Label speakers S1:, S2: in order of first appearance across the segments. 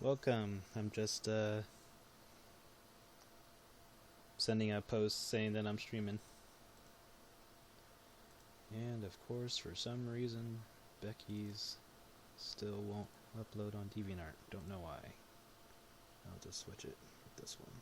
S1: Welcome. I'm just sending a post saying that I'm streaming. And of course, for some reason, Becky's still won't upload on DeviantArt. Don't know why. I'll just switch it with this one.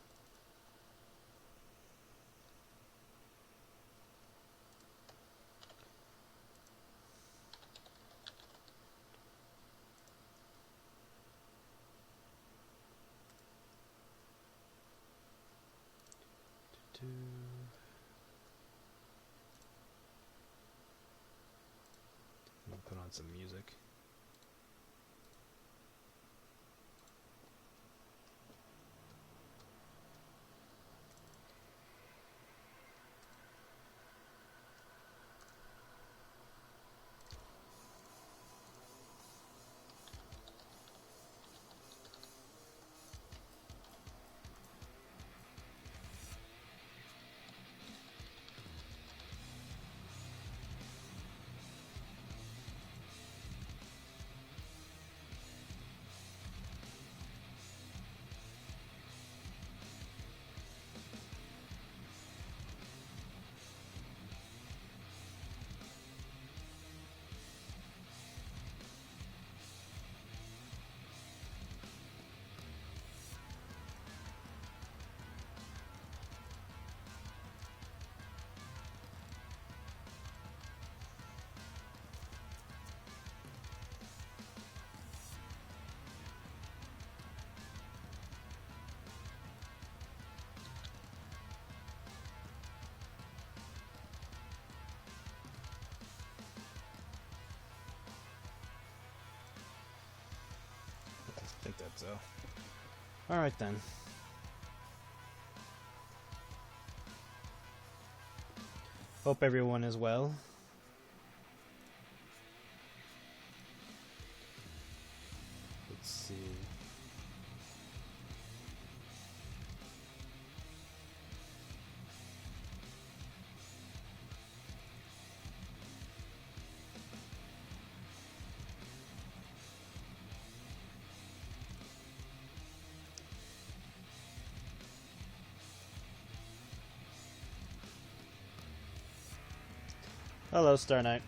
S1: I'll put on some music. I think that's so. Alright then. Hope everyone is well. Let's see. Hello, Star Knight.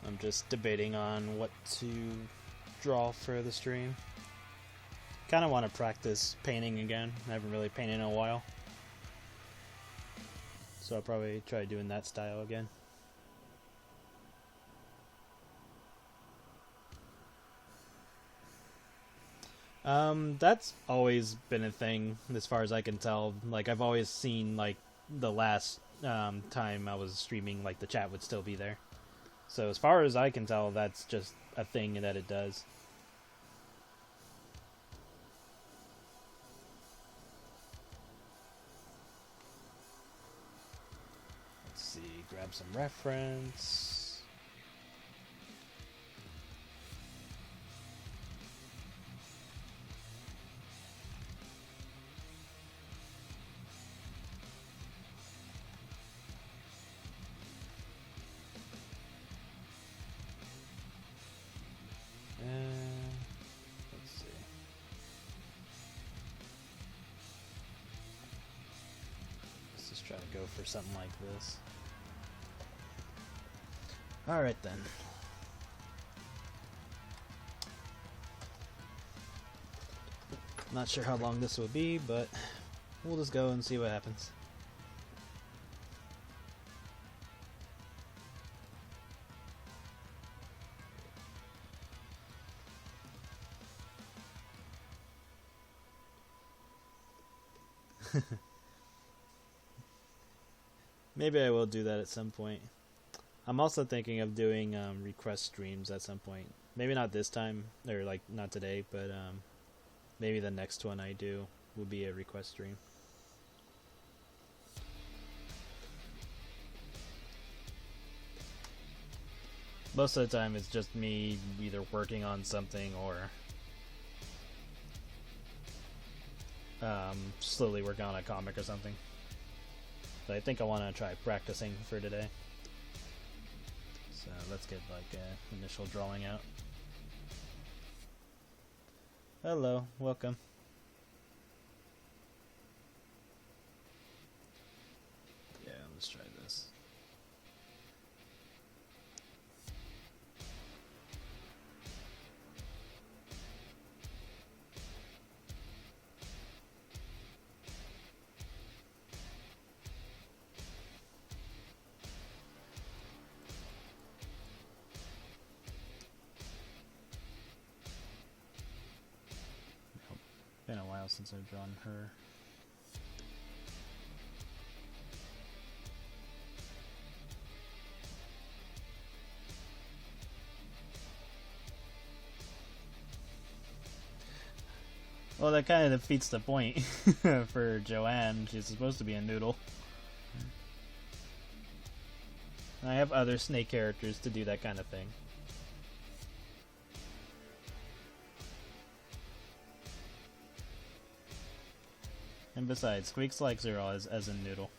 S1: I'm just debating on what to draw for the stream. Kind of want to practice painting again. I haven't really painted in a while. So I'll probably try doing that style again. That's always been a thing, as far as I can tell. Like, I've always seen, like, the last time I was streaming, like, the chat would still be there. So as far as I can tell, that's just a thing that it does. Let's see, grab some reference. Let's see. Let's just try to go for something like this. Alright then. Not sure how long this will be, but we'll just go and see what happens. Maybe I will do that at some point. I'm also thinking of doing request streams at some point. Maybe not this time, or like not today, but maybe the next one I do will be a request stream. Most of the time it's just me either working on something or slowly working on a comic or something. But I think I want to try practicing for today. So let's get like an initial drawing out. Hello, welcome. Yeah, let's try this. Been a while since I've drawn her. Well, that kind of defeats the point for Joanne. She's supposed to be a noodle. I have other snake characters to do that kind of thing. And besides, Squeaks likes her as a noodle.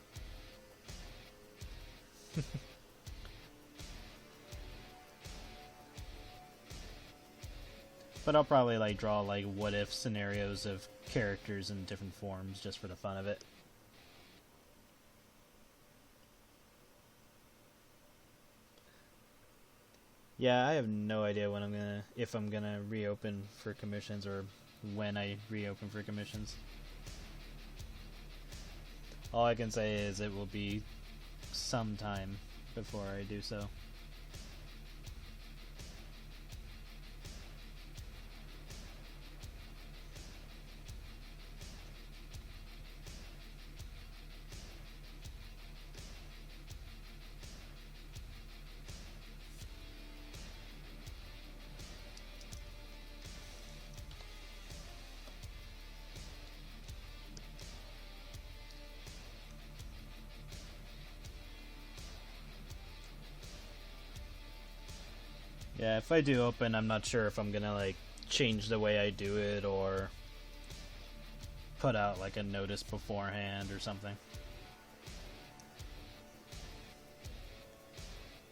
S1: But I'll probably like draw like what if scenarios of characters in different forms just for the fun of it. Yeah, I have no idea when if I'm gonna reopen for commissions or when I reopen for commissions. All I can say is it will be some time before I do so. Yeah, if I do open, I'm not sure if I'm gonna like change the way I do it or put out like a notice beforehand or something.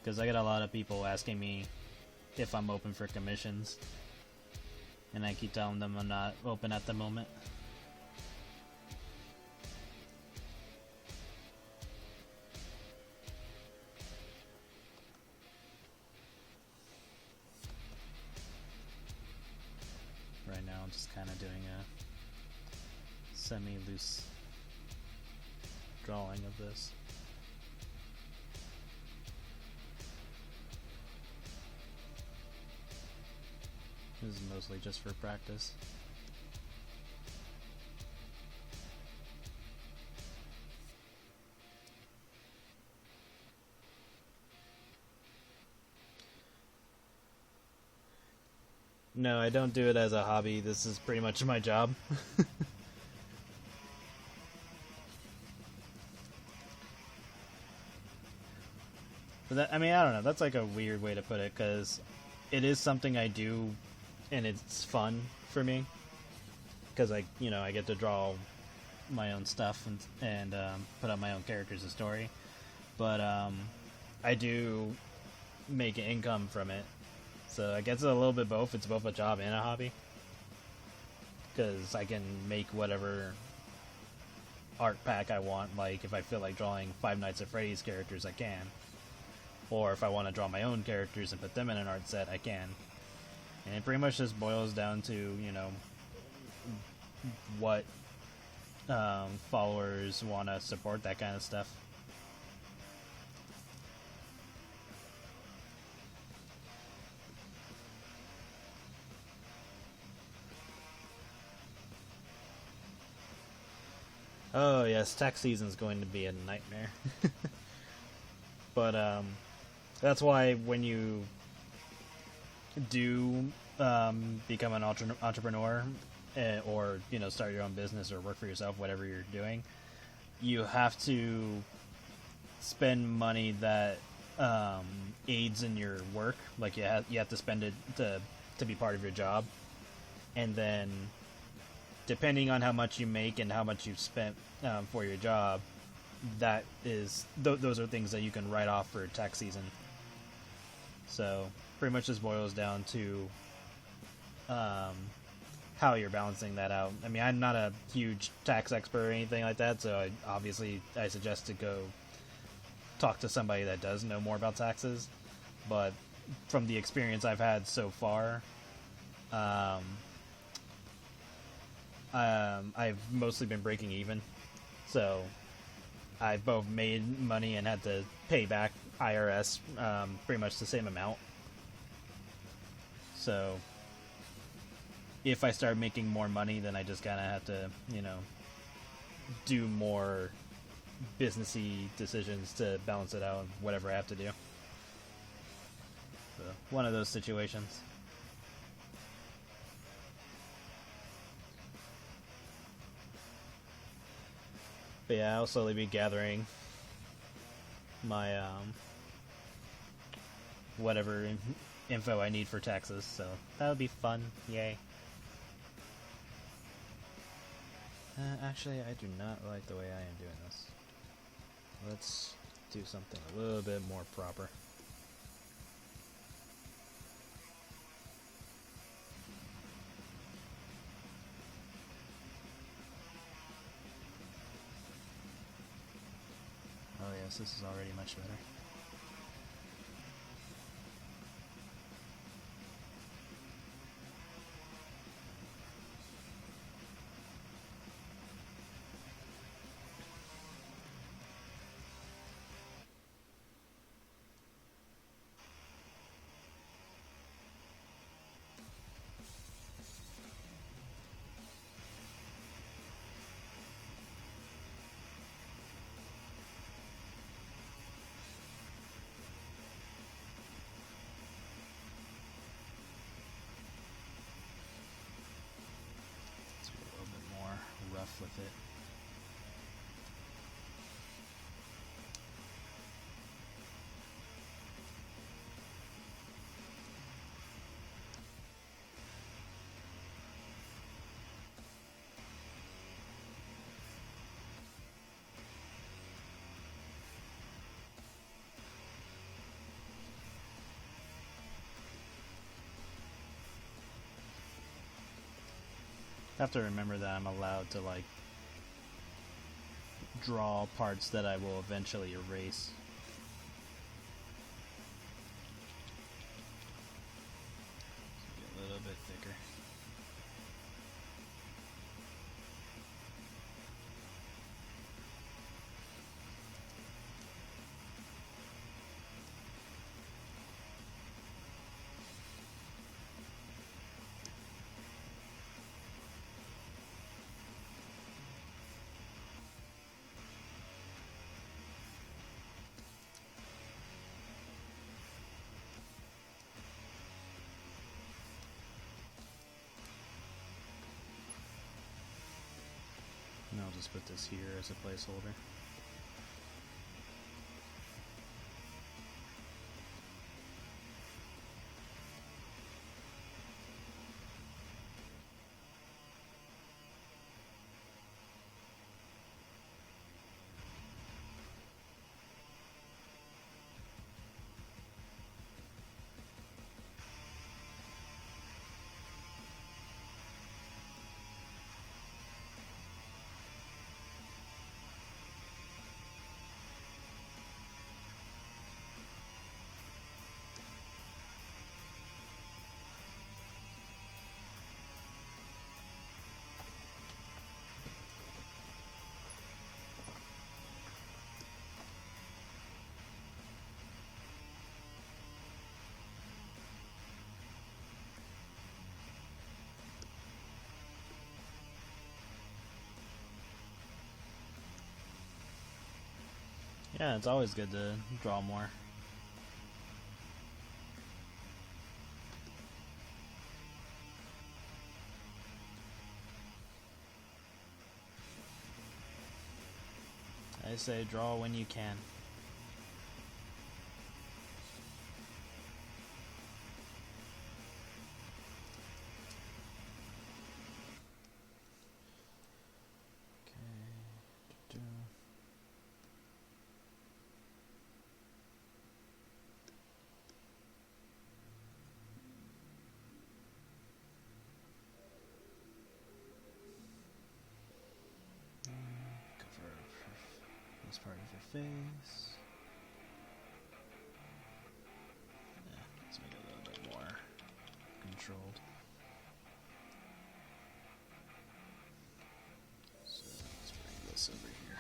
S1: Because I get a lot of people asking me if I'm open for commissions, and I keep telling them I'm not open at the moment. Right now I'm just kind of doing a semi-loose drawing of this. This is mostly just for practice. No, I don't do it as a hobby. This is pretty much my job. But that, I mean, I don't know. That's like a weird way to put it, because it is something I do, and it's fun for me. Because I get to draw my own stuff and put up my own characters and story. But I do make an income from it. So I guess it's a little bit both. It's both a job and a hobby. Because I can make whatever art pack I want. Like, if I feel like drawing Five Nights at Freddy's characters, I can. Or if I want to draw my own characters and put them in an art set, I can. And it pretty much just boils down to, what followers want to support, that kind of stuff. Oh yes, tax season's going to be a nightmare. But that's why when you do become an entrepreneur, or start your own business or work for yourself, whatever you're doing, you have to spend money that aids in your work. Like you have to spend it to be part of your job, and then depending on how much you make and how much you've spent for your job, those are things that you can write off for tax season. So pretty much just boils down to how you're balancing that out. I mean, I'm not a huge tax expert or anything like that, so I suggest to go talk to somebody that does know more about taxes. But from the experience I've had so far, I've mostly been breaking even. So I've both made money and had to pay back IRS pretty much the same amount. So if I start making more money, then I just kind of have to, do more businessy decisions to balance it out, whatever I have to do. So, one of those situations. But yeah, I'll slowly be gathering my whatever info I need for taxes, so that'll be fun. Yay. Actually, I do not like the way I am doing this. Let's do something a little bit more proper. Oh yes, this is already much better. With it. I have to remember that I'm allowed to draw parts that I will eventually erase. Get a little bit thicker. And I'll just put this here as a placeholder. Yeah, it's always good to draw more. I say draw when you can. face. Yeah, let's make it a little bit more controlled. So let's bring this over here.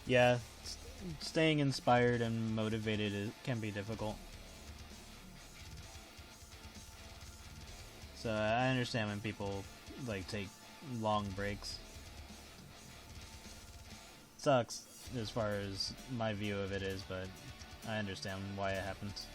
S1: Yeah, staying inspired and motivated can be difficult. So I understand when people like take long breaks. Sucks as far as my view of it is, but I understand why it happens.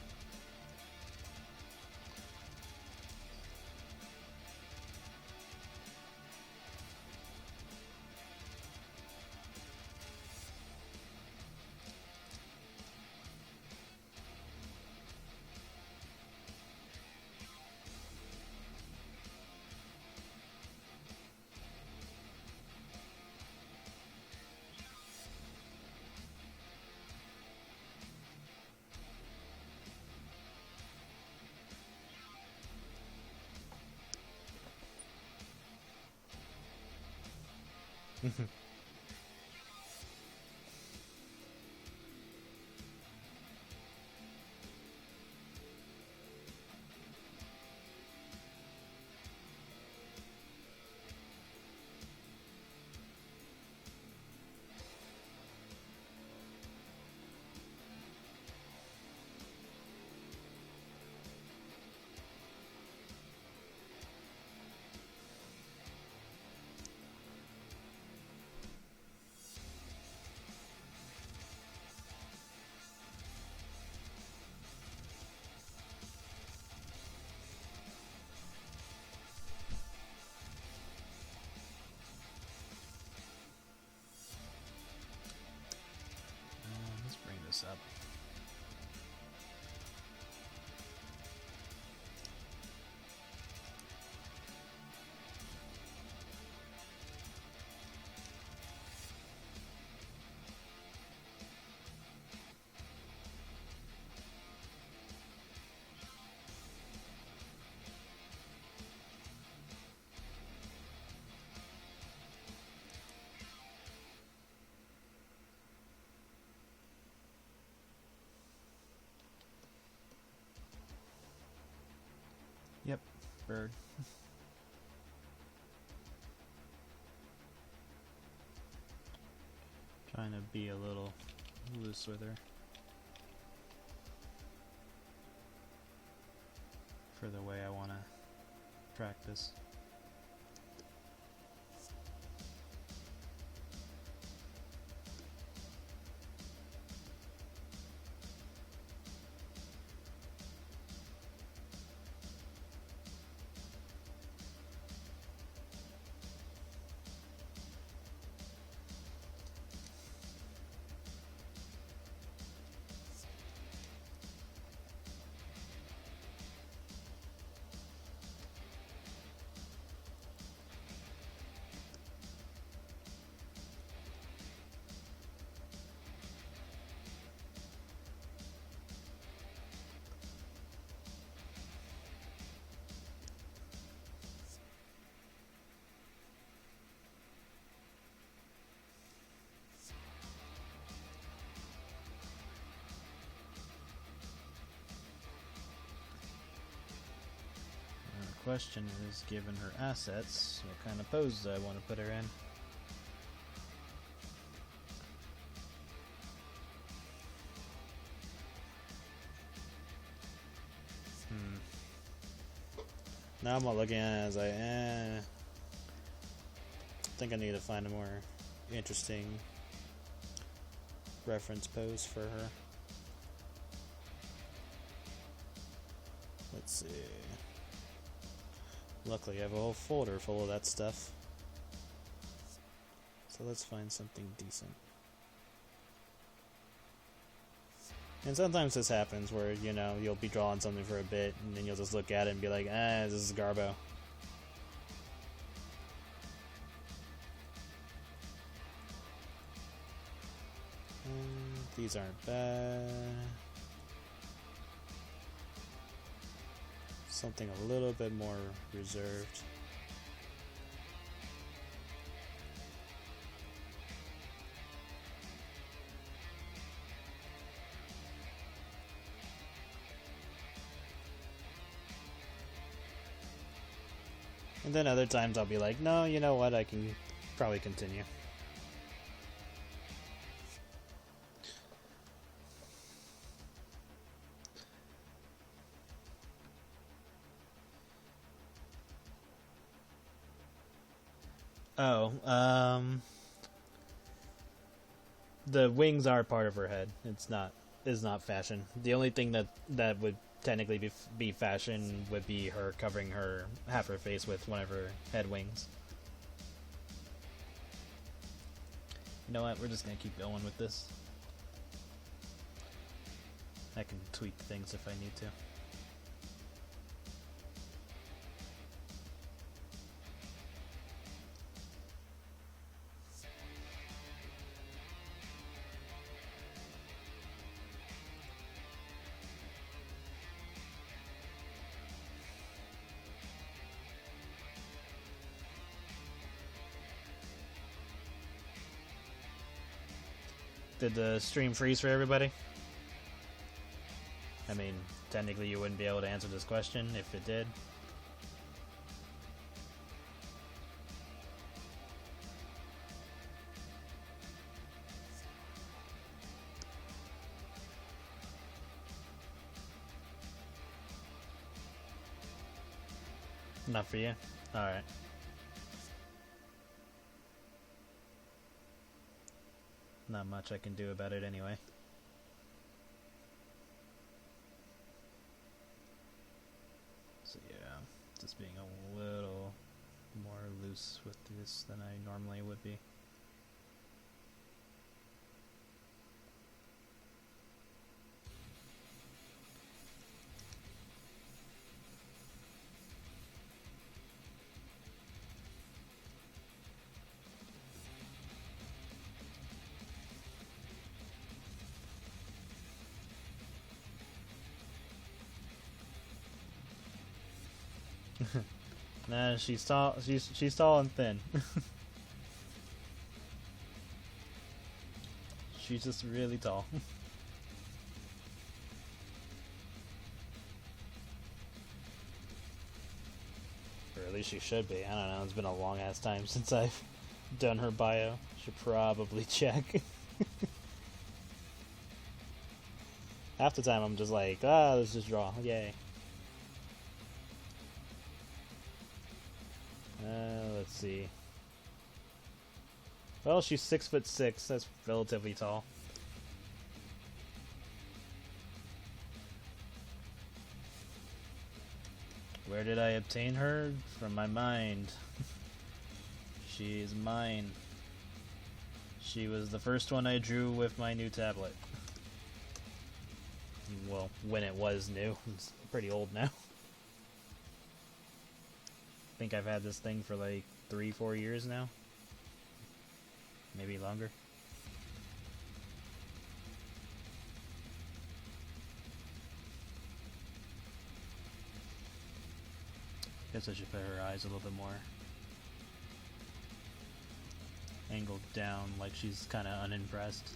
S1: Let's bring this up. Yep, bird. Trying to be a little loose with her for the way I want to practice. Question is, given her assets, what kind of pose do I want to put her in? Now I'm all looking at it as I think I need to find a more interesting reference pose for her. Let's see. Luckily, I have a whole folder full of that stuff. So let's find something decent. And sometimes this happens where, you know, you'll be drawing something for a bit, and then you'll just look at it and be like, this is garbo. These aren't bad. Something a little bit more reserved. And then other times I'll be like, no, you know what, I can probably continue. Oh, the wings are part of her head. It's not fashion. The only thing that would technically be fashion would be her covering her half her face with one of her head wings. You know what? We're just gonna keep going with this. I can tweak things if I need to. Did the stream freeze for everybody? I mean, technically you wouldn't be able to answer this question if it did. Not for you? Alright. Not much I can do about it anyway. So yeah, just being a little more loose with this than I normally would be. Nah, she's tall. She's tall and thin. She's just really tall. Or at least she should be. I don't know. It's been a long ass time since I've done her bio. Should probably check. Half the time I'm just like, let's just draw. Yay. Let's see. Well, she's 6'6". That's relatively tall. Where did I obtain her? From my mind. She is mine. She was the first one I drew with my new tablet. Well, when it was new. It's pretty old now. I think I've had this thing for like 3-4 years now. Maybe longer. Guess I should put her eyes a little bit more angled down, like she's kind of unimpressed.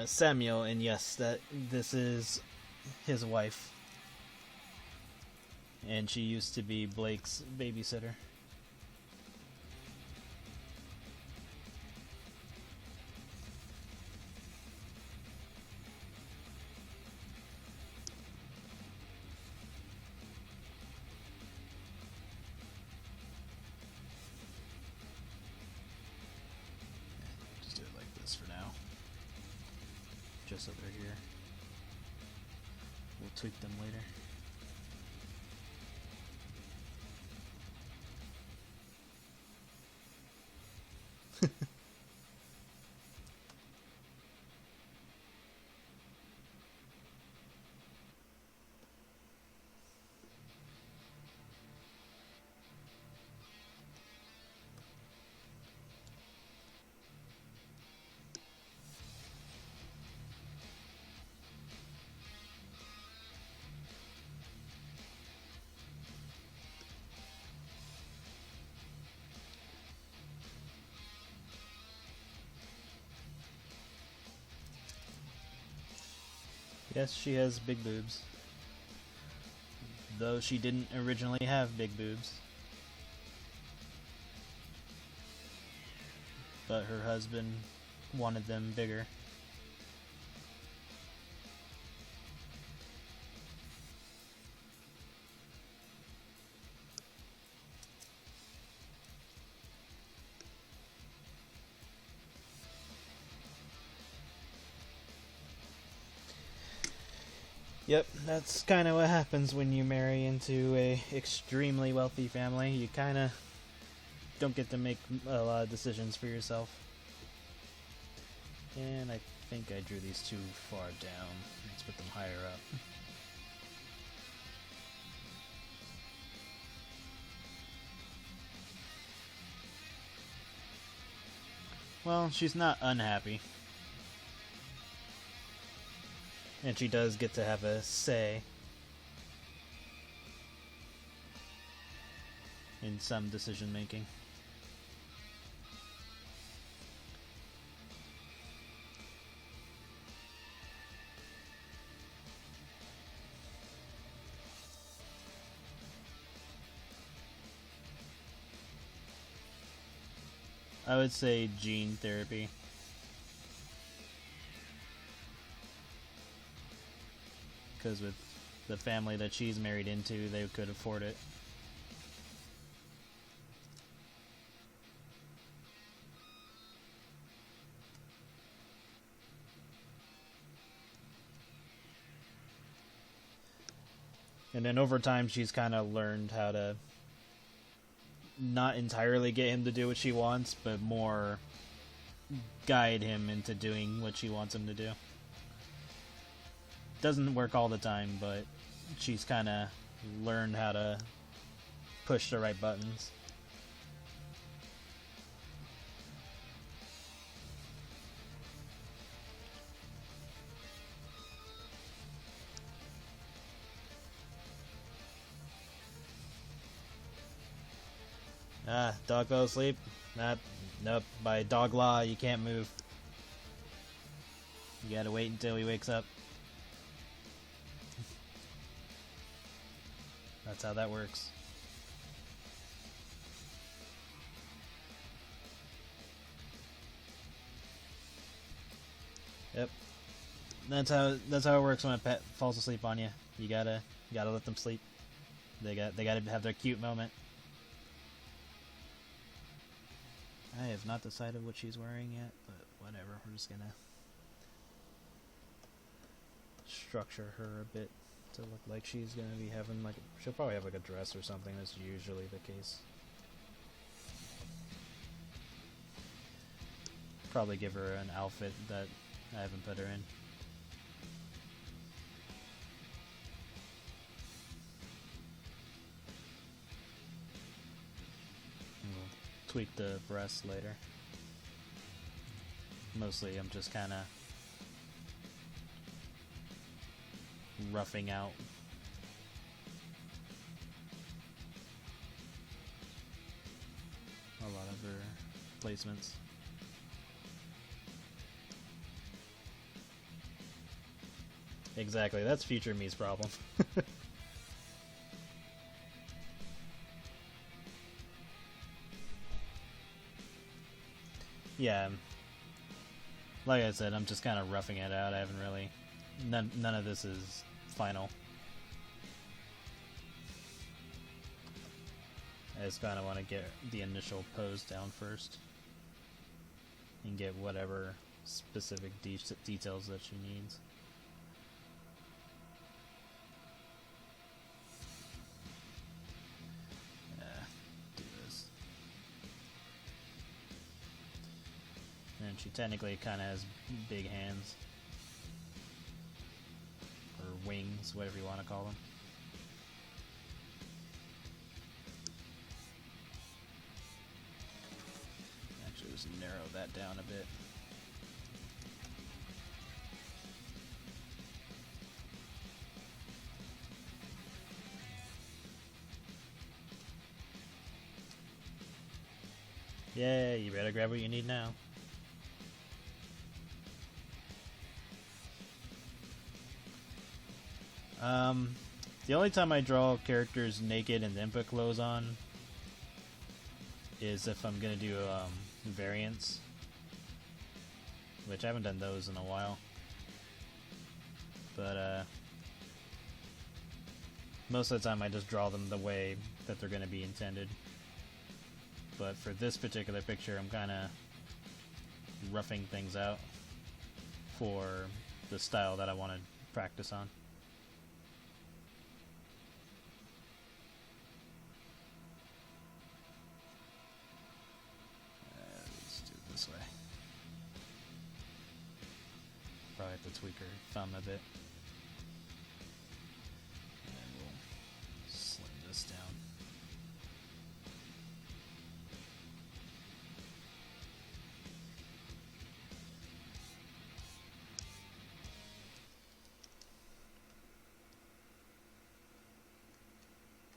S1: Samuel, and yes, this is his wife, and she used to be Blake's babysitter. just so they're here. We'll tweak them later. Yes, she has big boobs. Though she didn't originally have big boobs. But her husband wanted them bigger. Yep, that's kind of what happens when you marry into a extremely wealthy family. You kind of don't get to make a lot of decisions for yourself. And I think I drew these too far down. Let's put them higher up. Well, she's not unhappy. And she does get to have a say in some decision making. I would say gene therapy. Because with the family that she's married into, they could afford it. And then over time, she's kind of learned how to not entirely get him to do what she wants, but more guide him into doing what she wants him to do. Doesn't work all the time, but she's kind of learned how to push the right buttons. Dog fell asleep? Nope. By dog law, you can't move. You gotta wait until he wakes up. That's how that works. Yep. That's how it works when a pet falls asleep on you. You gotta let them sleep. They gotta have their cute moment. I have not decided what she's wearing yet, but whatever. We're just gonna structure her a bit to look like she's gonna be having she'll probably have like a dress or something. That's usually the case. Probably give her an outfit that I haven't put her in. We'll tweak the breasts later. Mostly I'm just kind of roughing out a lot of her placements. Exactly, that's future me's problem. Yeah, like I said, I'm just kind of roughing it out. I haven't really... None of this is final. I just kind of want to get the initial pose down first. And get whatever specific details that she needs. Do this. And she technically kind of has big hands. Or wings, whatever you want to call them. Actually, just narrow that down a bit. Yeah, you better grab what you need now. The only time I draw characters naked and then put clothes on is if I'm gonna do variants, which I haven't done those in a while. But most of the time I just draw them the way that they're gonna be intended. But for this particular picture, I'm kind of roughing things out for the style that I want to practice on. Let's do it this way. Probably have to tweak her thumb a bit. And we'll slim this down.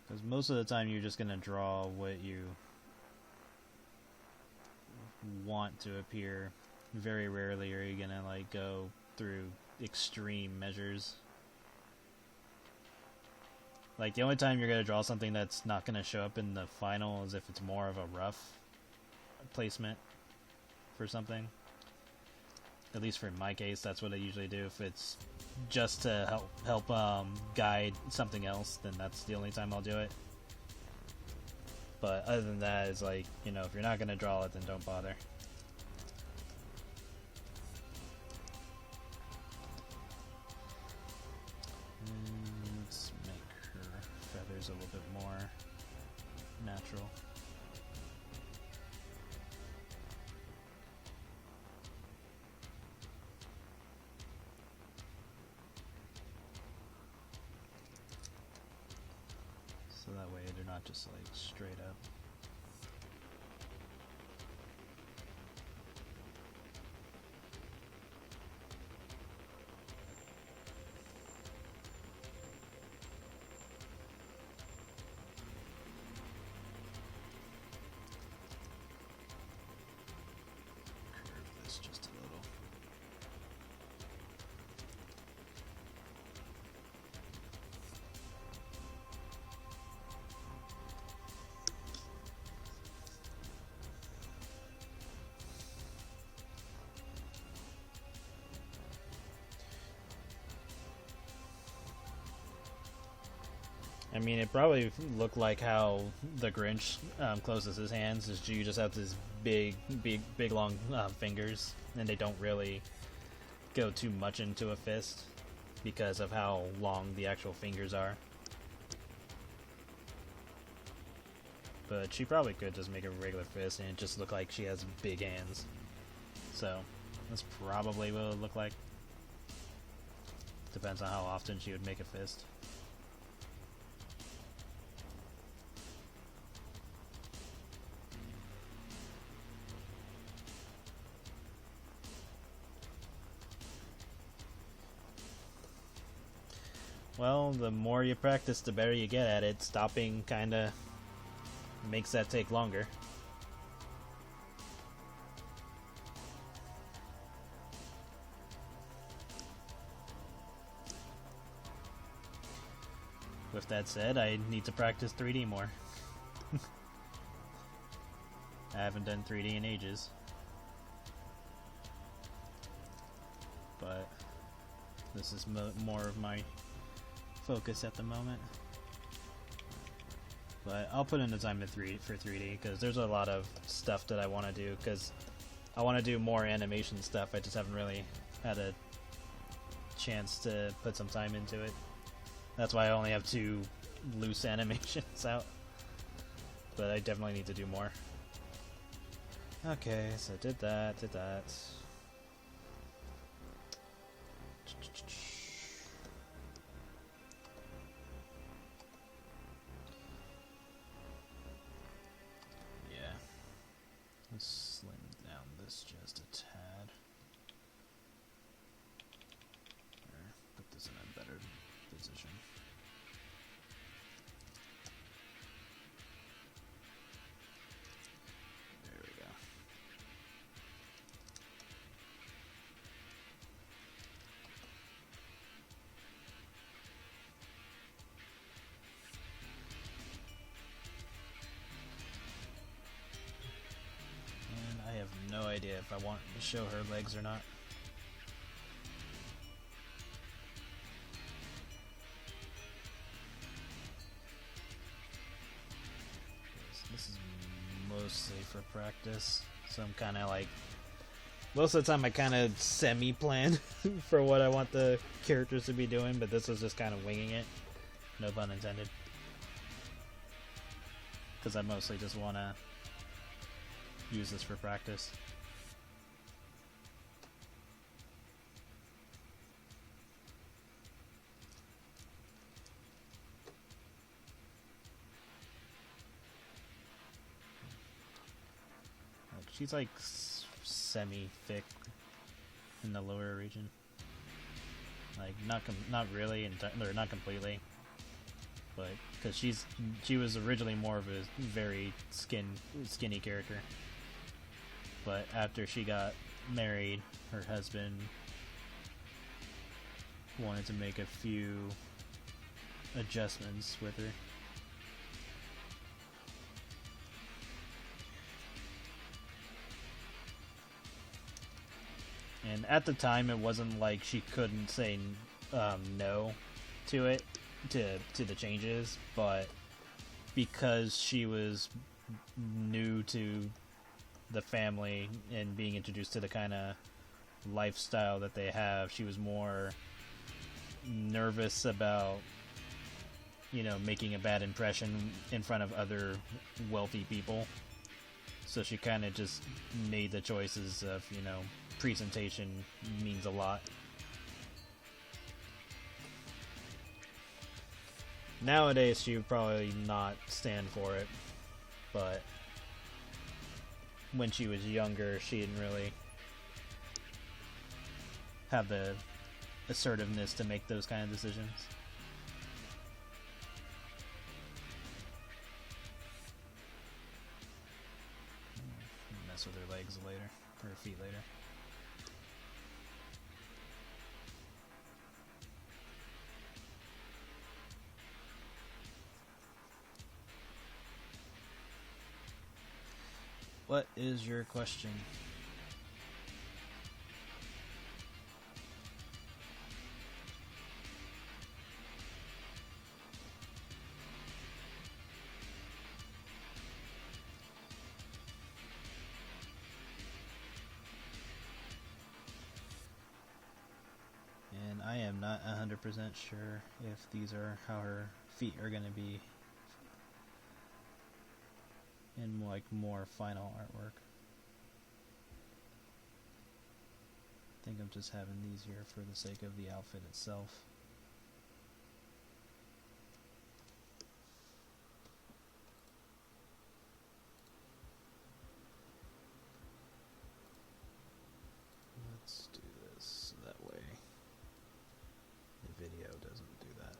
S1: Because most of the time you're just going to draw what you want to appear. Very rarely are you going to like go through extreme measures. Like the only time you're going to draw something that's not going to show up in the final is if it's more of a rough placement for something. At least for my case, that's what I usually do. If it's just to help guide something else, then that's the only time I'll do it. But other than that, it's like, you know, if you're not going to draw it, then don't bother. Let's make her feathers a little bit more natural. So that way they're not just like straight up. Curve this just a little. I mean, it probably looked like how the Grinch closes his hands. Is you just have this big, long fingers, and they don't really go too much into a fist because of how long the actual fingers are. But she probably could just make a regular fist and it just look like she has big hands. So that's probably what it would look like. Depends on how often she would make a fist. Well, the more you practice, the better you get at it. Stopping kinda makes that take longer. With that said, I need to practice 3D more. I haven't done 3D in ages. But this is more of my focus at the moment. But I'll put in the time for 3D because there's a lot of stuff that I want to do, because I want to do more animation stuff. I just haven't really had a chance to put some time into it. That's why I only have 2 loose animations out. But I definitely need to do more. Okay, so did that. Yeah. Let's slim down this just a tad. Or put this in a better position. There we go. And I have no idea if I want to show her legs or not. This is mostly for practice, so I'm kind of like, most of the time I kind of semi-plan for what I want the characters to be doing, but this was just kind of winging it, no pun intended, because I mostly just want to use this for practice. She's like semi-thick in the lower region, like not really, or not completely, but because she was originally more of a very skinny character, but after she got married, her husband wanted to make a few adjustments with her. And at the time, it wasn't like she couldn't say no to it, to the changes, but because she was new to the family and being introduced to the kind of lifestyle that they have, she was more nervous about, you know, making a bad impression in front of other wealthy people. So she kind of just made the choices of, you know, presentation means a lot. Nowadays, she would probably not stand for it, but when she was younger, she didn't really have the assertiveness to make those kind of decisions. Mess with her legs later, or her feet later. What is your question? And I am not 100% sure if these are how her feet are going to be in like more final artwork. I think I'm just having these here for the sake of the outfit itself. Let's do this so that way the video doesn't do that.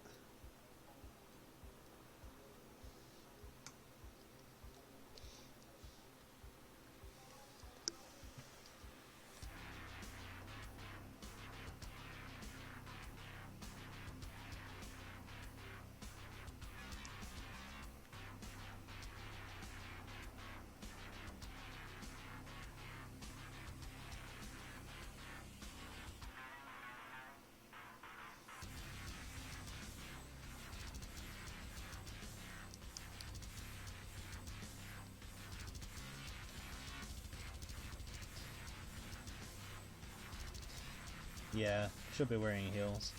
S1: Yeah, should be wearing heels.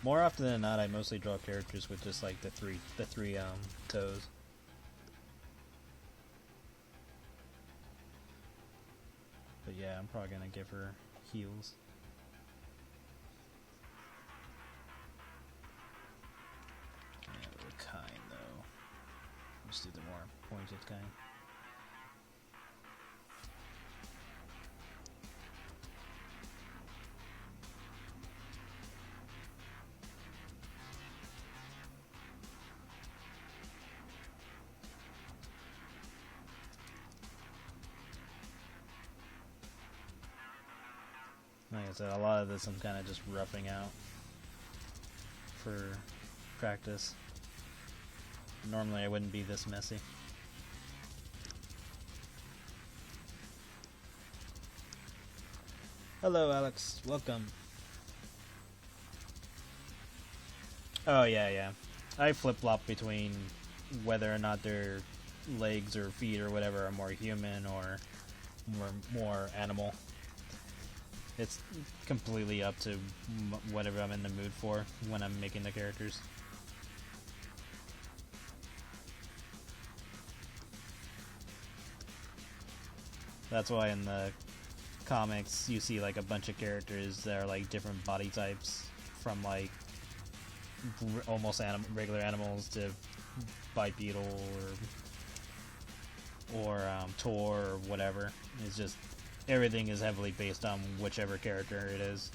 S1: More often than not, I mostly draw characters with just like the three toes. But yeah, I'm probably gonna give her heels. Yeah, the kind though. Let's do the more pointed kind. Like I said, a lot of this I'm kind of just roughing out for practice. Normally I wouldn't be this messy. Hello Alex, welcome. Oh yeah. I flip-flop between whether or not their legs or feet or whatever are more human or more animal. It's completely up to whatever I'm in the mood for when I'm making the characters. That's why in the comics you see like a bunch of characters that are like different body types, from like almost regular animals to bipedal or Tor or whatever. It's just everything is heavily based on whichever character it is.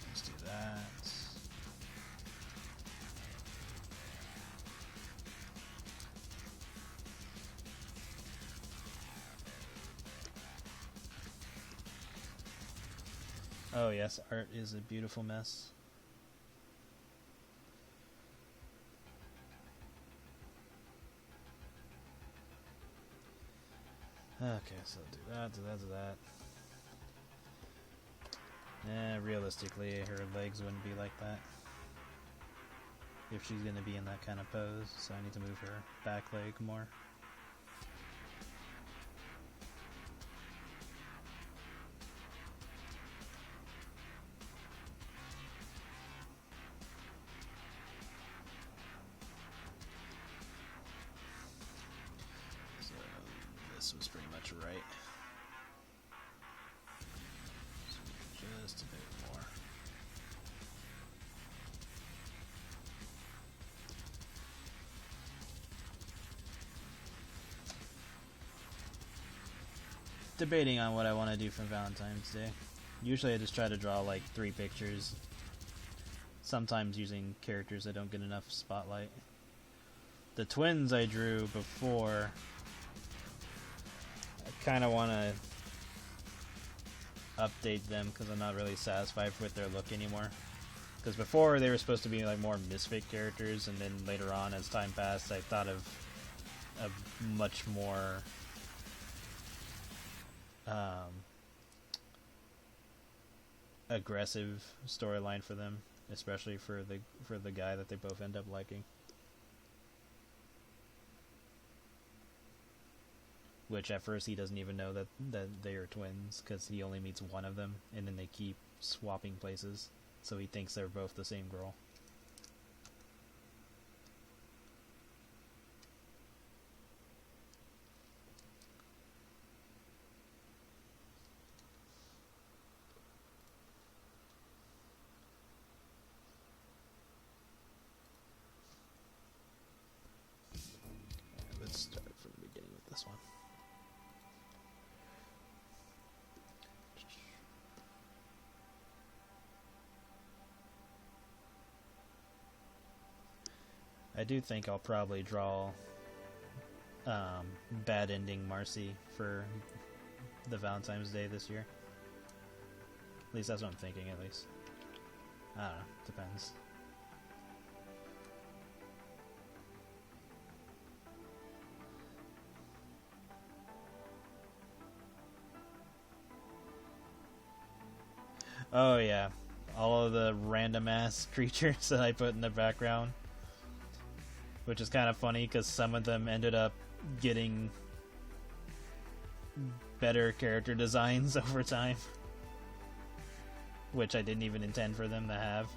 S1: Let's do that. Oh yes, art is a beautiful mess. Okay, so do that. Realistically, her legs wouldn't be like that if she's gonna be in that kind of pose, so I need to move her back leg more. So this was pretty much right. So just a bit more. Debating on what I want to do for Valentine's Day. Usually I just try to draw like 3 pictures, sometimes using characters that don't get enough spotlight. The twins I drew before, I kind of want to update them because I'm not really satisfied with their look anymore. Because before they were supposed to be like more misfit characters, and then later on as time passed I thought of a much more aggressive storyline for them, especially for the guy that they both end up liking. Which at first he doesn't even know that they are twins, because he only meets one of them, and then they keep swapping places, so he thinks they're both the same girl. Let's start from the beginning with this one. I do think I'll probably draw Bad Ending Marcy for the Valentine's Day this year. At least that's what I'm thinking, at least. I don't know, depends. Oh yeah, all of the random ass creatures that I put in the background. Which is kind of funny because some of them ended up getting better character designs over time. which I didn't even intend for them to have.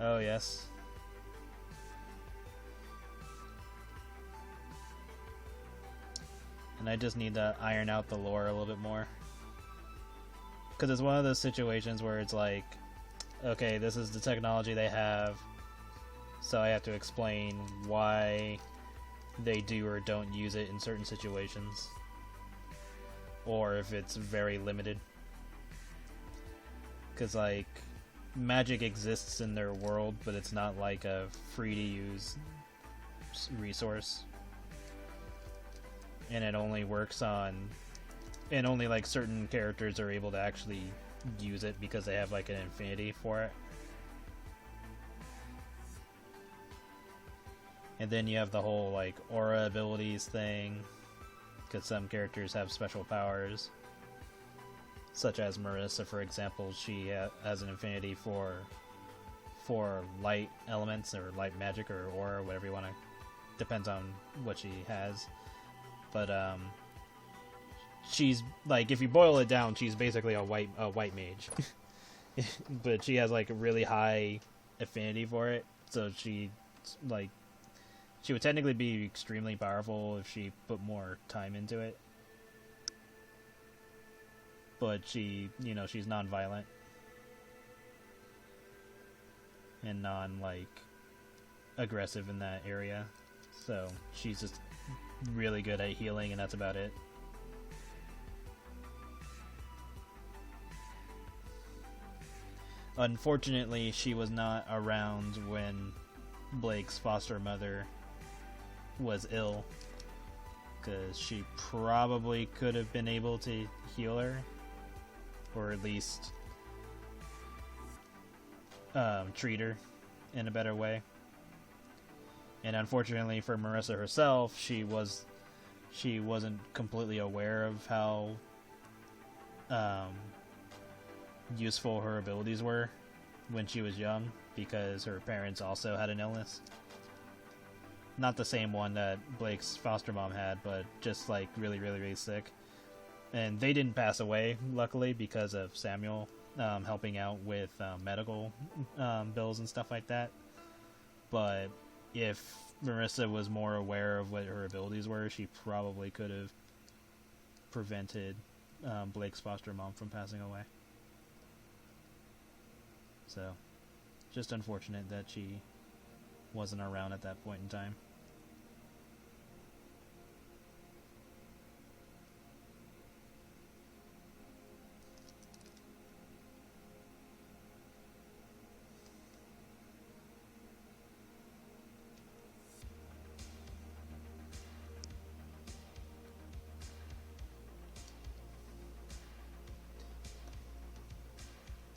S1: Oh, yes. And I just need to iron out the lore a little bit more. Because it's one of those situations where it's like, okay, this is the technology they have, so I have to explain why they do or don't use it in certain situations. Or if it's very limited. Because, like, magic exists in their world, but it's not like a free-to-use resource. And it only works on... And only, like, certain characters are able to actually use it because they have, like, an affinity for it. And then you have the whole, like, aura abilities thing. Because some characters have special powers. Such as Merissa, for example, she has an affinity for light elements, or light magic, or aura, whatever you want to... Depends on what she has. But, she's, like, if you boil it down, she's basically a white mage. But she has, like, a really high affinity for it, so she, like... She would technically be extremely powerful if she put more time into it. But she, you know, she's non-violent. And like, aggressive in that area. So, she's just really good at healing, and that's about it. Unfortunately, she was not around when Blake's foster mother was ill, because she probably could have been able to heal her, or at least treat her in a better way. And unfortunately for Merissa herself, she wasn't completely aware of how useful her abilities were when she was young, because her parents also had an illness. Not the same one that Blake's foster mom had, but just, like, really, really, really sick. And they didn't pass away, luckily, because of Samuel helping out with medical bills and stuff like that. But if Merissa was more aware of what her abilities were, she probably could have prevented Blake's foster mom from passing away. So, just unfortunate that she wasn't around at that point in time.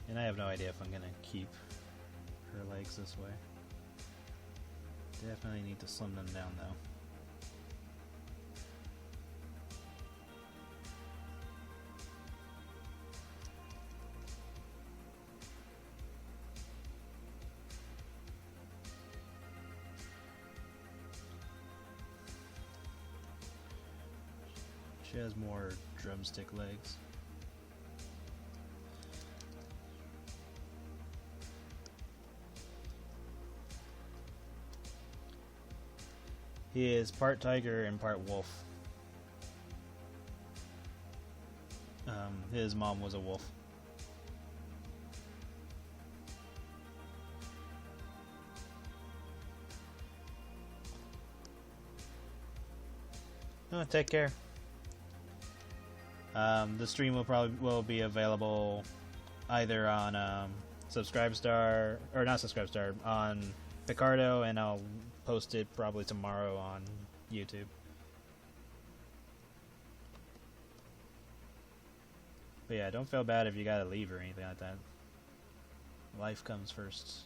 S1: And I have no idea if I'm gonna keep her legs this way. Definitely need to slim them down, though. She has more drumstick legs. He is part tiger and part wolf. His mom was a wolf. Oh, take care. The stream will be available either on Subscribestar, or not Subscribestar, on Picardo, and I'll post it probably tomorrow on YouTube. But yeah, don't feel bad if you gotta leave or anything like that. Life comes first.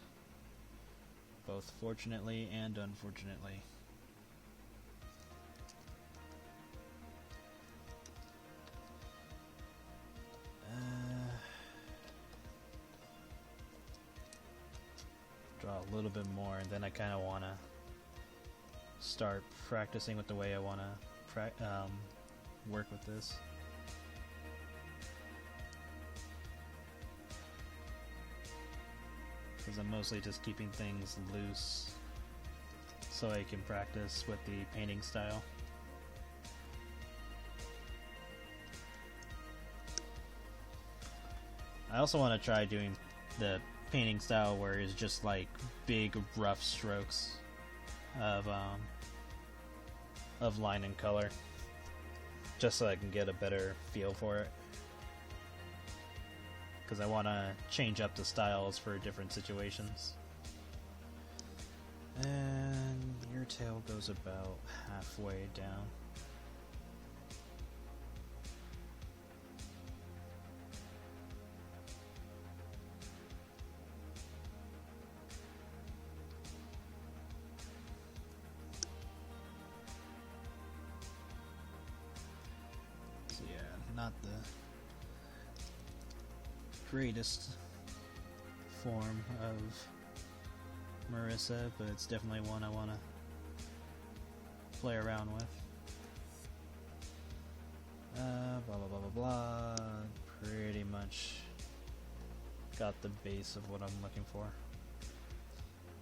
S1: Both fortunately and unfortunately. Draw a little bit more, and then I kind of want to start practicing with the way I want to work with this. Because I'm mostly just keeping things loose so I can practice with the painting style. I also want to try doing the painting style where it's just like big rough strokes of line and color, just so I can get a better feel for it. Because I want to change up the styles for different situations. And your tail goes about halfway down. So yeah, not the greatest form of Merissa, but it's definitely one I want to play around with. Blah blah blah blah blah. Pretty much got the base of what I'm looking for,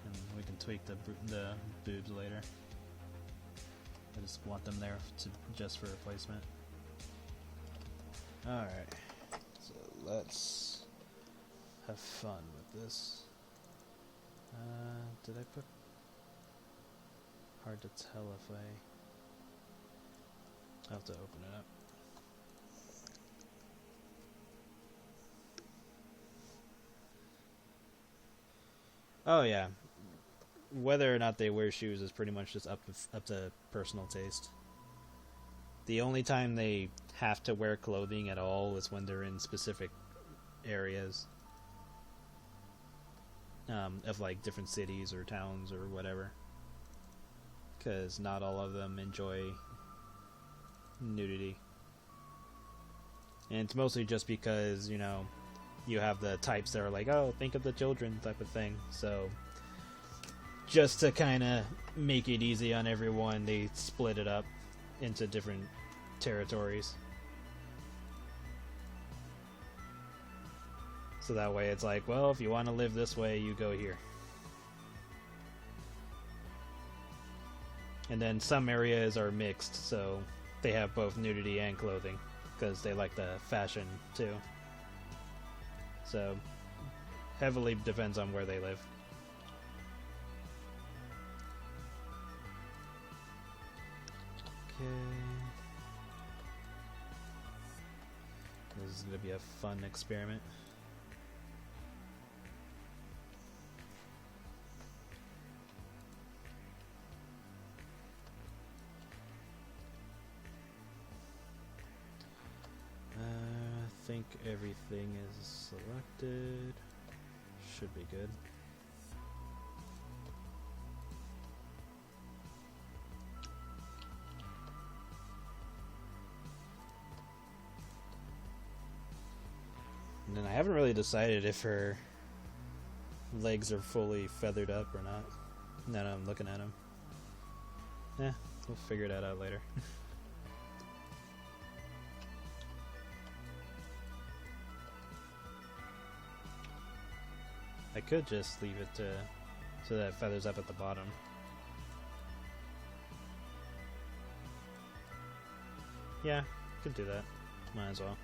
S1: and we can tweak the boobs later. I just want them there just for replacement. All right, so let's have fun with this. Did I put... Hard to tell if I'll have to open it up. Oh yeah. Whether or not they wear shoes is pretty much just up to personal taste. The only time they have to wear clothing at all is when they're in specific areas. Of like different cities or towns or whatever, because not all of them enjoy nudity, and it's mostly just because, you know, you have the types that are like, oh, think of the children type of thing. So just to kind of make it easy on everyone, they split it up into different territories. So that way it's like, well, if you want to live this way, you go here. And then some areas are mixed, so they have both nudity and clothing, because they like the fashion too. So, heavily depends on where they live. Okay. This is going to be a fun experiment. I think everything is selected. Should be good. And then I haven't really decided if her legs are fully feathered up or not. Now that I'm looking at them. We'll figure that out later. I could just leave it so that it feathers up at the bottom. Yeah, could do that. Might as well.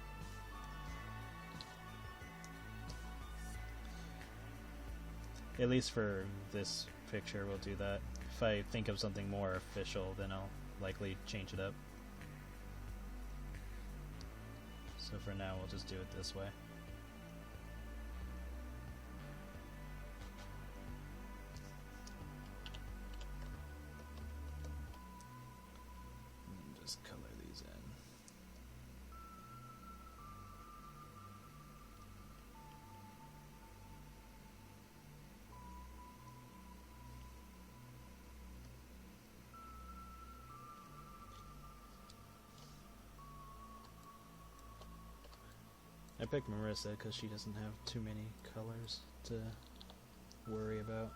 S1: At least for this picture, we'll do that. If I think of something more official, then I'll likely change it up. So for now, we'll just do it this way. Just color these in. I picked Merissa because she doesn't have too many colors to worry about.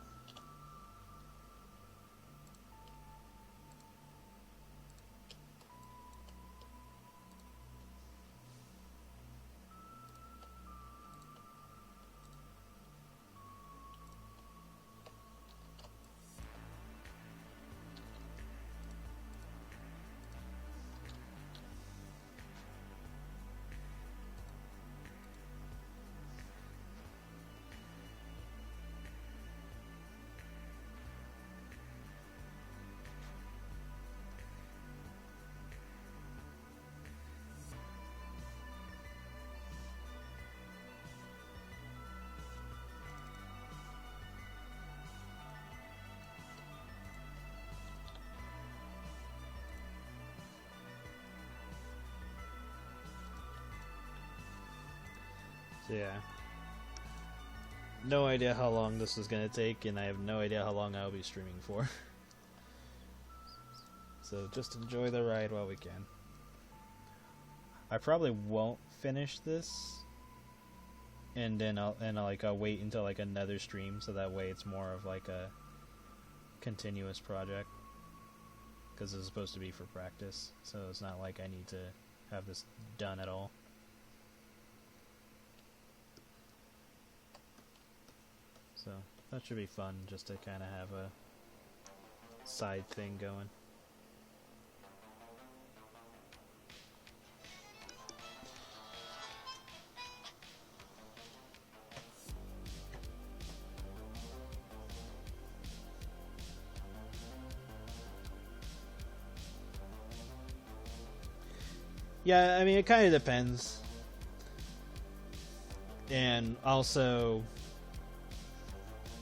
S1: Yeah. No idea how long this is gonna take, and I have no idea how long I'll be streaming for. So just enjoy the ride while we can. I probably won't finish this, and then I'll wait until like another stream, so that way it's more of like a continuous project. Because it's supposed to be for practice, so it's not like I need to have this done at all. So that should be fun, just to kind of have a side thing going. Yeah, I mean, it kind of depends. And also,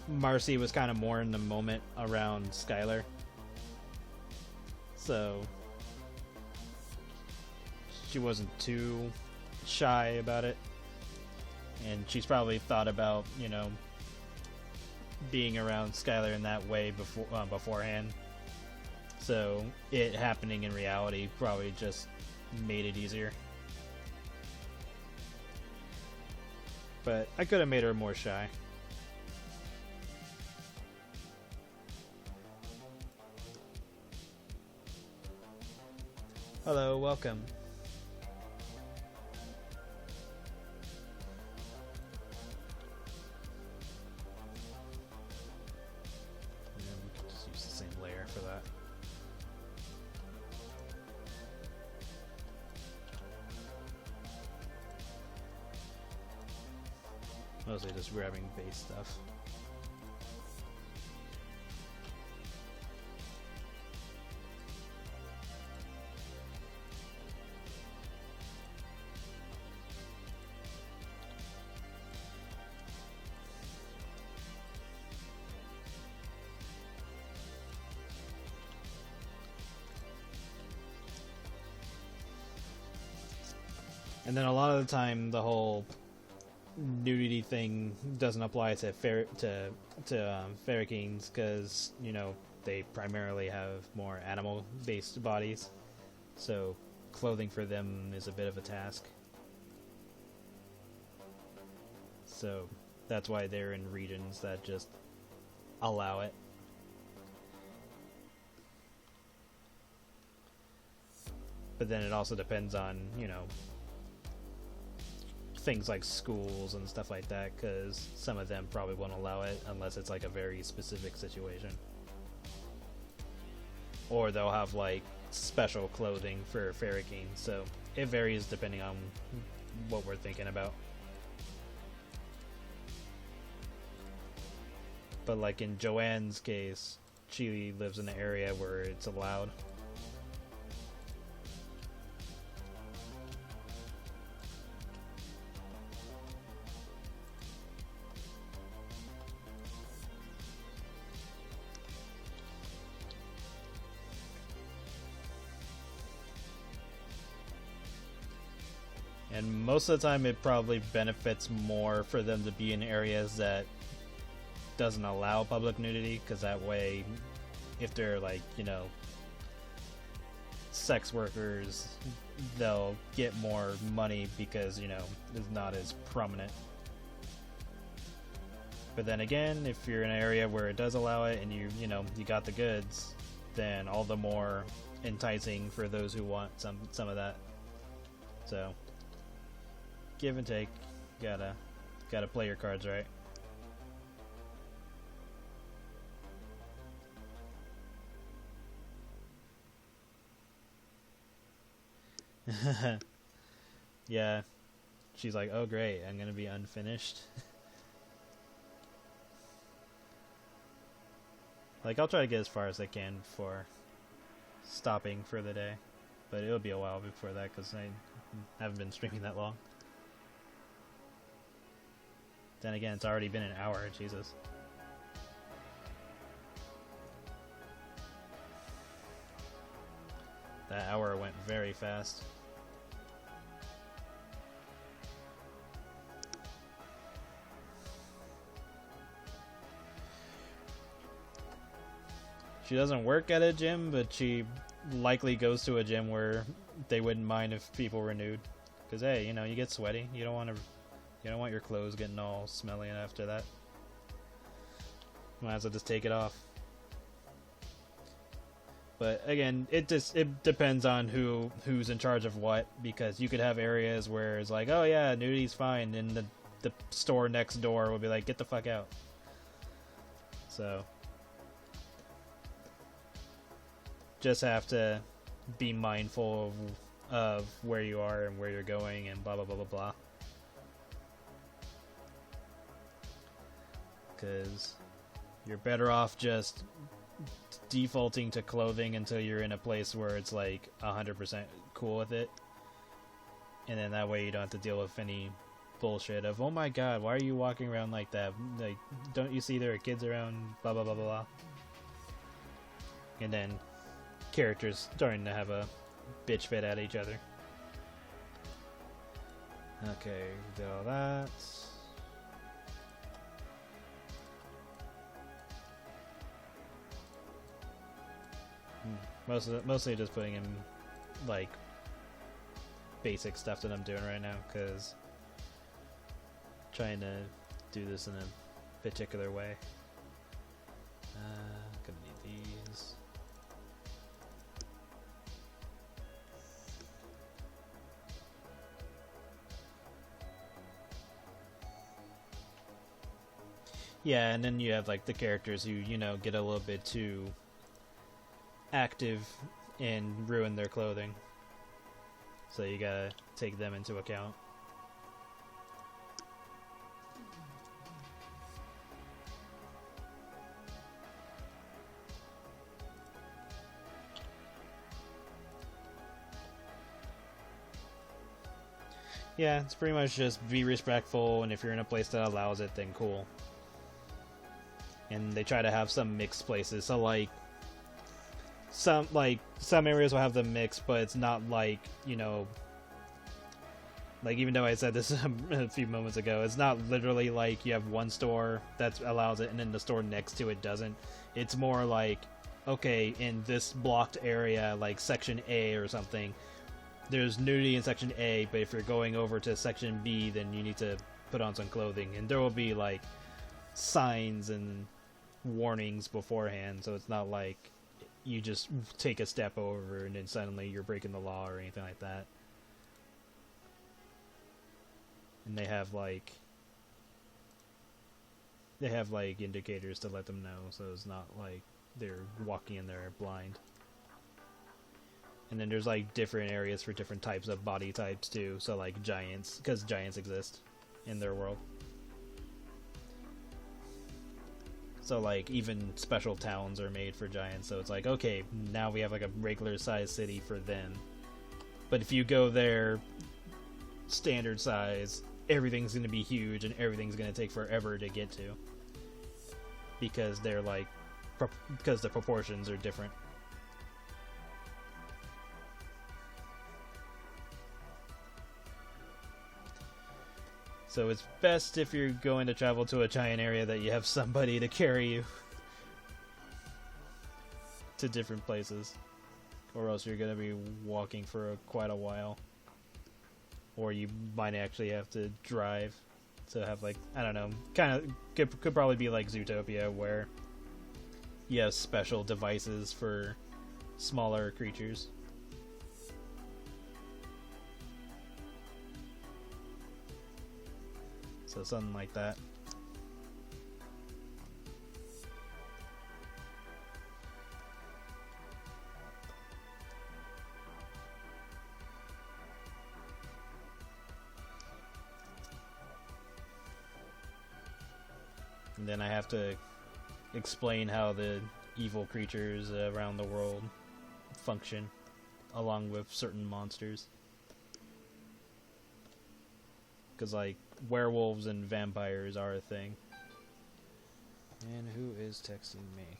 S1: Marcy was kind of more in the moment around Skylar. So, she wasn't too shy about it. And she's probably thought about, you know, being around Skylar in that way beforehand. So, it happening in reality probably just made it easier. But I could have made her more shy. Hello, welcome. And we can just use the same layer for that. Mostly just grabbing base stuff. And then a lot of the time, the whole nudity thing doesn't apply to Ferrikines, because, you know, they primarily have more animal-based bodies, so clothing for them is a bit of a task. So that's why they're in regions that just allow it. But then it also depends on, you know, things like schools and stuff like that, because some of them probably won't allow it unless it's like a very specific situation. Or they'll have like special clothing for Ferrikines, so it varies depending on what we're thinking about. But like in Joanne's case, she lives in an area where it's allowed. And most of the time it probably benefits more for them to be in areas that doesn't allow public nudity, because that way, if they're like, you know, sex workers, they'll get more money because, you know, it's not as prominent. But then again, if you're in an area where it does allow it and you know, you got the goods, then all the more enticing for those who want some of that. So give and take. Gotta play your cards right. Yeah. She's like, oh great, I'm gonna be unfinished. Like, I'll try to get as far as I can before stopping for the day. But it'll be a while before that, because I haven't been streaming that long. Then again, it's already been an hour, Jesus. That hour went very fast. She doesn't work at a gym, but she likely goes to a gym where they wouldn't mind if people were nude. Because hey, you know, you get sweaty. You don't want your clothes getting all smelly after that. Might as well just take it off. But again, it depends on who's in charge of what, because you could have areas where it's like, oh yeah, nudity's fine, and the store next door will be like, get the fuck out. So just have to be mindful of where you are and where you're going and blah blah blah blah blah. Because you're better off just defaulting to clothing until you're in a place where it's like 100% cool with it, and then that way you don't have to deal with any bullshit of, oh my god, why are you walking around like that, like, don't you see there are kids around, blah blah blah blah blah. And then characters starting to have a bitch fit at each other. Okay, did all that. Mostly just putting in like basic stuff that I'm doing right now, because trying to do this in a particular way. Gonna need these. Yeah, and then you have like the characters who, you know, get a little bit too active and ruin their clothing. So you gotta take them into account. Yeah, it's pretty much just be respectful, and if you're in a place that allows it, then cool. And they try to have some mixed places, so like some areas will have them mixed, but it's not like, you know, like, even though I said this a few moments ago, it's not literally like you have one store that allows it and then the store next to it doesn't. It's more like, okay, in this blocked area, like section A or something, there's nudity in section A, but if you're going over to section B, then you need to put on some clothing, and there will be like signs and warnings beforehand, so it's not like you just take a step over and then suddenly you're breaking the law or anything like that. And they have like indicators to let them know, so it's not like they're walking in there blind. And then there's like different areas for different types of body types too, so like giants, because giants exist in their world. So like even special towns are made for giants, so it's like, okay, now we have like a regular sized city for them. But if you go there standard size, everything's going to be huge and everything's going to take forever to get to. Because they're like, because the proportions are different. So it's best if you're going to travel to a giant area that you have somebody to carry you to different places, or else you're going to be walking for quite a while, or you might actually have to drive to have, like, I don't know, kind of could probably be like Zootopia, where you have special devices for smaller creatures. So something like that. And then I have to explain how the evil creatures around the world function, along with certain monsters. Because, like, werewolves and vampires are a thing. And who is texting me?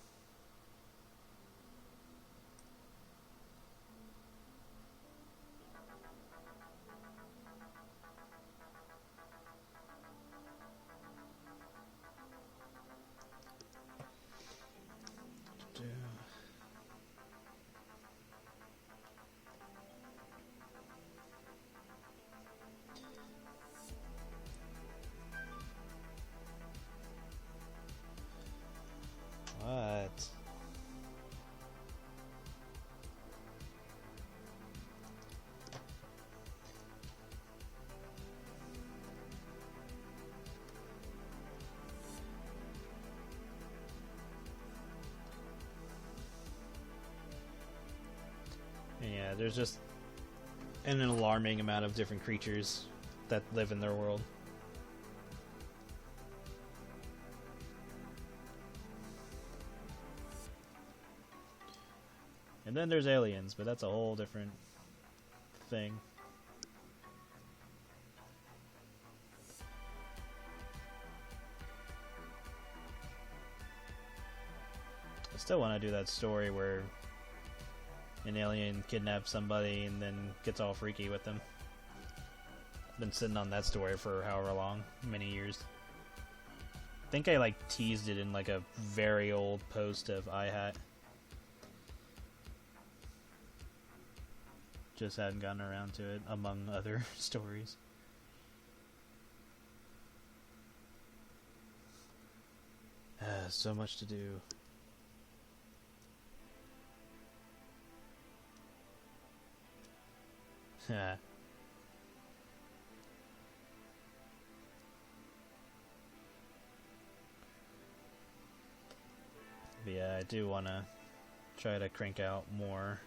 S1: there's just an alarming amount of different creatures that live in their world. And then there's aliens, but that's a whole different thing. I still want to do that story where an alien kidnaps somebody and then gets all freaky with them. Been sitting on that story for however long, many years. I think I like teased it in like a very old post of iHat. Just hadn't gotten around to it, among other stories. So much to do. Yeah. But yeah, I do want to try to crank out more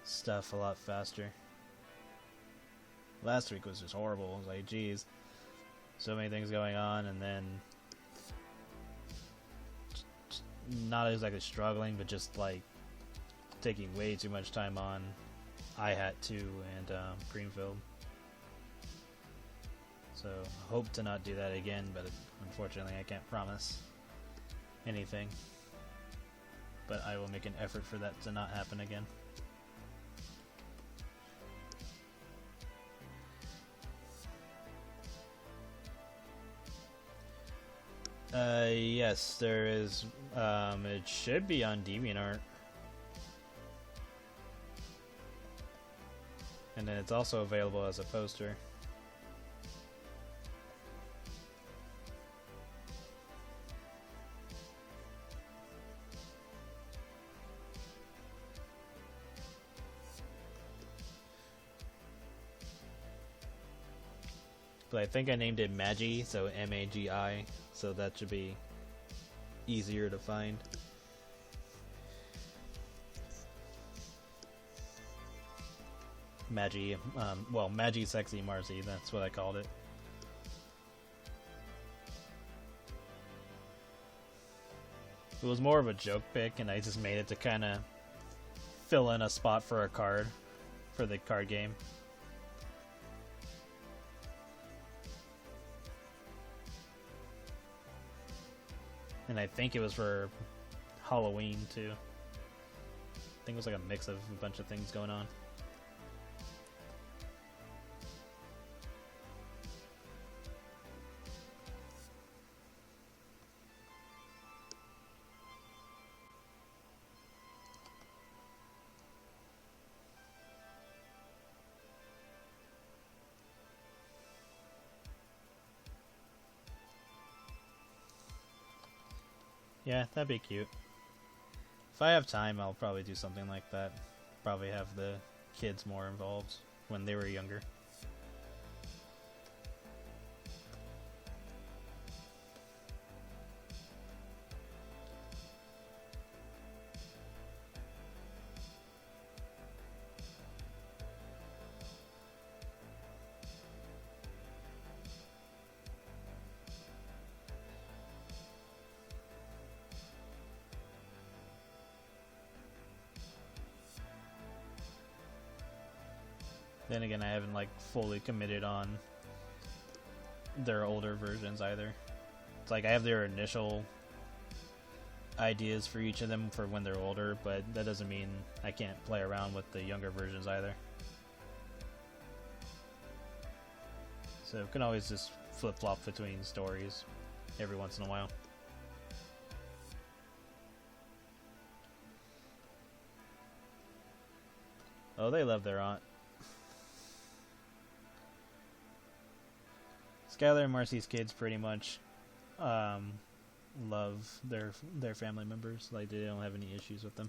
S1: stuff a lot faster. Last week was just horrible. I was like, geez, so many things going on, and then not exactly struggling, but just like taking way too much time on iHat 2 and Creamfield. So hope to not do that again, but unfortunately I can't promise anything. But I will make an effort for that to not happen again. Yes, there is. It should be on DeviantArt. And then it's also available as a poster. But I think I named it Magi, so M-A-G-I, so that should be easier to find. Magi, well, Magi Sexy Marcy, that's what I called it. It was more of a joke pick, and I just made it to kind of fill in a spot for a card, for the card game. And I think it was for Halloween, too. I think it was like a mix of a bunch of things going on. Yeah, that'd be cute. If I have time, I'll probably do something like that. Probably have the kids more involved when they were younger. Then again, I haven't like fully committed on their older versions either. It's like I have their initial ideas for each of them for when they're older, but that doesn't mean I can't play around with the younger versions either. So you can always just flip-flop between stories every once in a while. Oh, they love their aunt. Skylar and Marcy's kids pretty much love their family members. Like, they don't have any issues with them.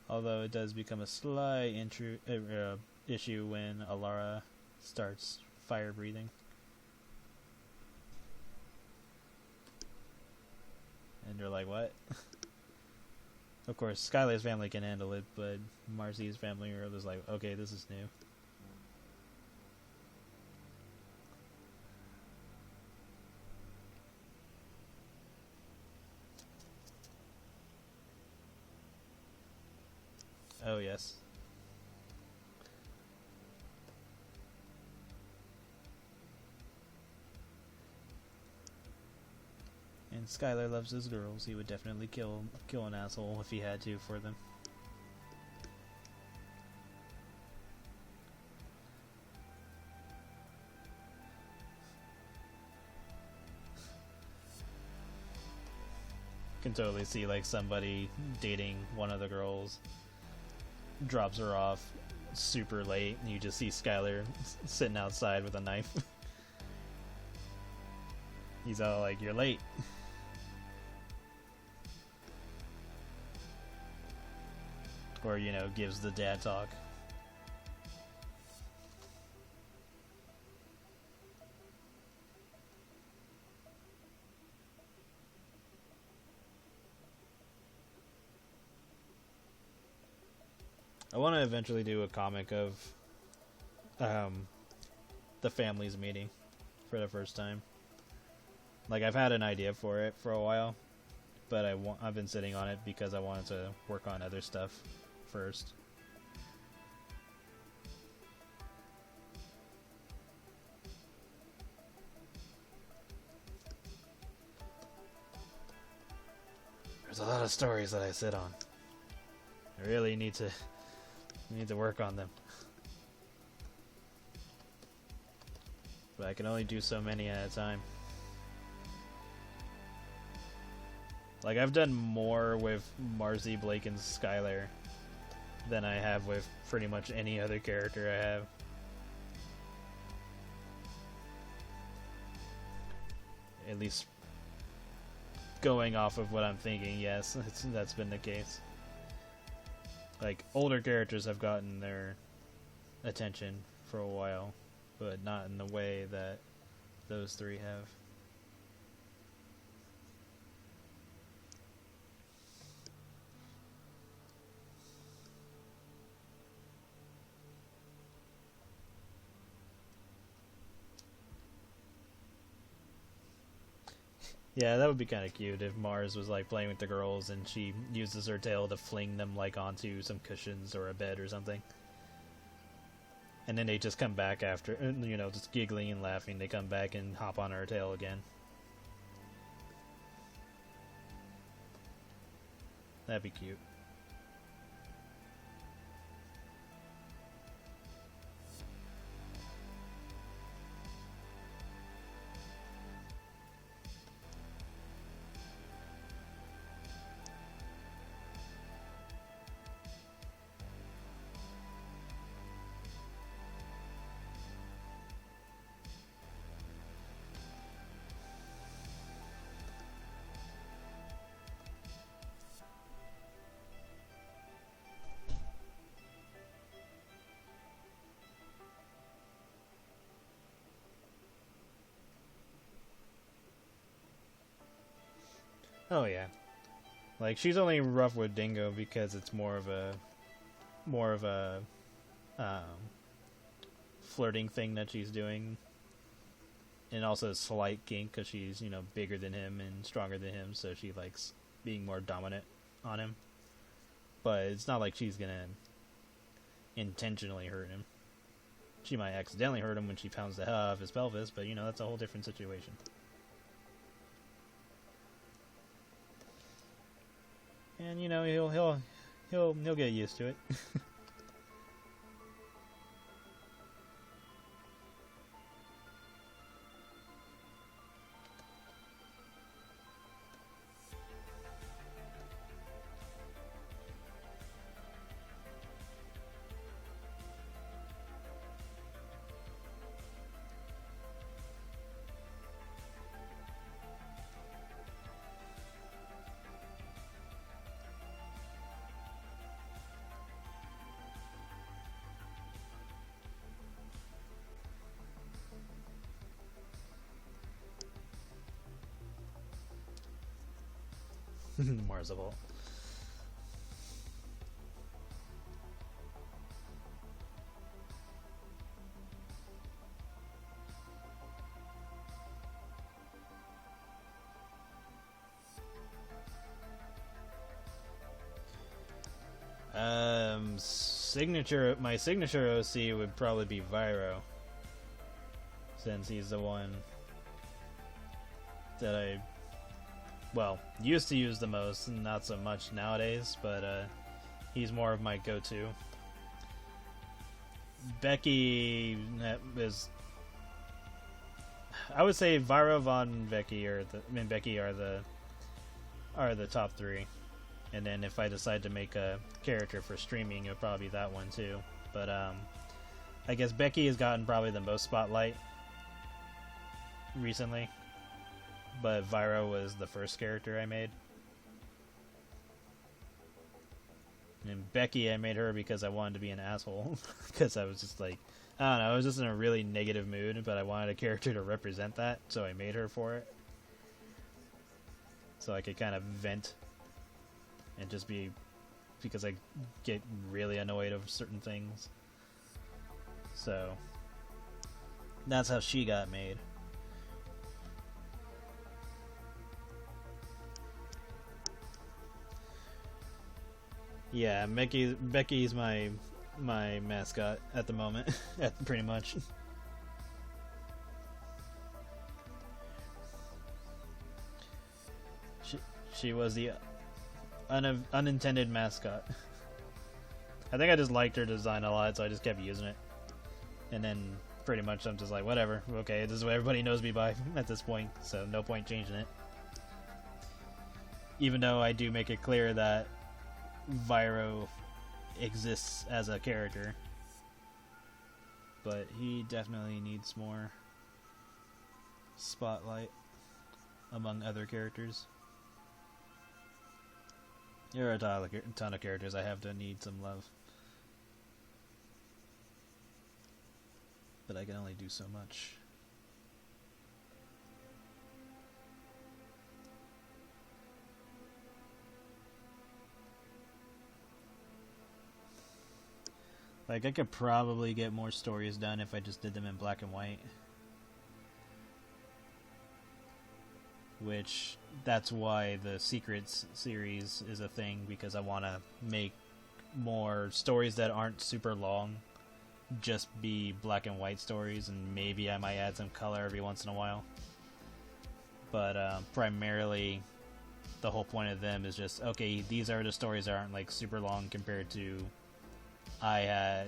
S1: Although it does become a slight issue when Alara starts fire breathing. You're like, what? Of course, Skylar's family can handle it, but Marcy's family was like, okay, this is new. Oh, yes. And Skylar loves his girls. He would definitely kill an asshole if he had to for them. Can totally see like somebody dating one of the girls, drops her off super late, and you just see Skylar sitting outside with a knife. He's all like, "You're late." Or, you know, gives the dad talk. I want to eventually do a comic of the families meeting for the first time. Like, I've had an idea for it for a while, but I've been sitting on it because I wanted to work on other stuff first. There's a lot of stories that I sit on. I really need to work on them. But I can only do so many at a time. Like, I've done more with Marcy, Blake, and Skylar than I have with pretty much any other character I have. At least going off of what I'm thinking, yes, that's been the case. Like, older characters have gotten their attention for a while, but not in the way that those three have. Yeah, that would be kind of cute if Mars was like playing with the girls and she uses her tail to fling them like onto some cushions or a bed or something. And then they just come back after, you know, just giggling and laughing. They come back and hop on her tail again. That'd be cute. Oh yeah, like she's only rough with Dingo because it's more of a um, flirting thing that she's doing, and also a slight kink because she's, you know, bigger than him and stronger than him, so she likes being more dominant on him. But it's not like she's gonna intentionally hurt him. She might accidentally hurt him when she pounds the hell out of his pelvis, but you know, that's a whole different situation. And you know, he'll get used to it. Marzival. My signature OC would probably be Viro, since he's the one that I, well, used to use the most, not so much nowadays, but he's more of my go-to. Becky is, I would say Viro, Von, Becky, Becky are the top three. And then if I decide to make a character for streaming, it would probably be that one too. But I guess Becky has gotten probably the most spotlight recently. But Viro was the first character I made. And Becky, I made her because I wanted to be an asshole. Because I was just like, I don't know, I was just in a really negative mood, but I wanted a character to represent that, so I made her for it. So I could kind of vent and just be, because I get really annoyed over certain things. So that's how she got made. Yeah, Becky's my mascot at the moment, pretty much. She was the unintended mascot. I think I just liked her design a lot, so I just kept using it. And then pretty much I'm just like, whatever, okay, this is what everybody knows me by at this point, so no point changing it. Even though I do make it clear that Viro exists as a character. But he definitely needs more spotlight among other characters. There are a ton of characters I have to need some love. But I can only do so much. Like, I could probably get more stories done if I just did them in black and white. Which, that's why the Secrets series is a thing, because I want to make more stories that aren't super long, just be black and white stories, and maybe I might add some color every once in a while. But primarily, the whole point of them is just, okay, these are the stories that aren't like super long compared to I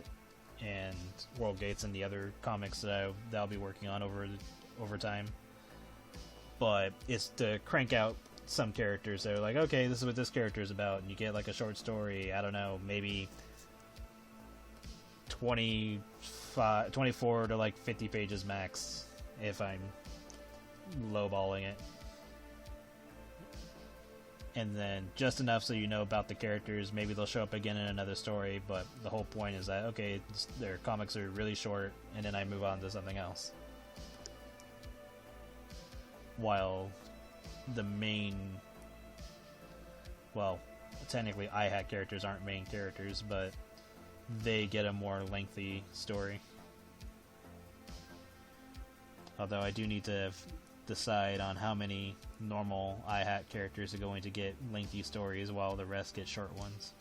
S1: and World Gates and the other comics that I'll be working on over time. But it's to crank out some characters that are like, okay, this is what this character is about, and you get like a short story, I don't know, maybe 24 to like 50 pages max if I'm lowballing it. And then just enough so you know about the characters. Maybe they'll show up again in another story, but the whole point is that, okay, their comics are really short, and then I move on to something else. While the main, well, technically I-Hat characters aren't main characters, but they get a more lengthy story. Although I do need to decide on how many normal I-Hat characters are going to get lengthy stories while the rest get short ones.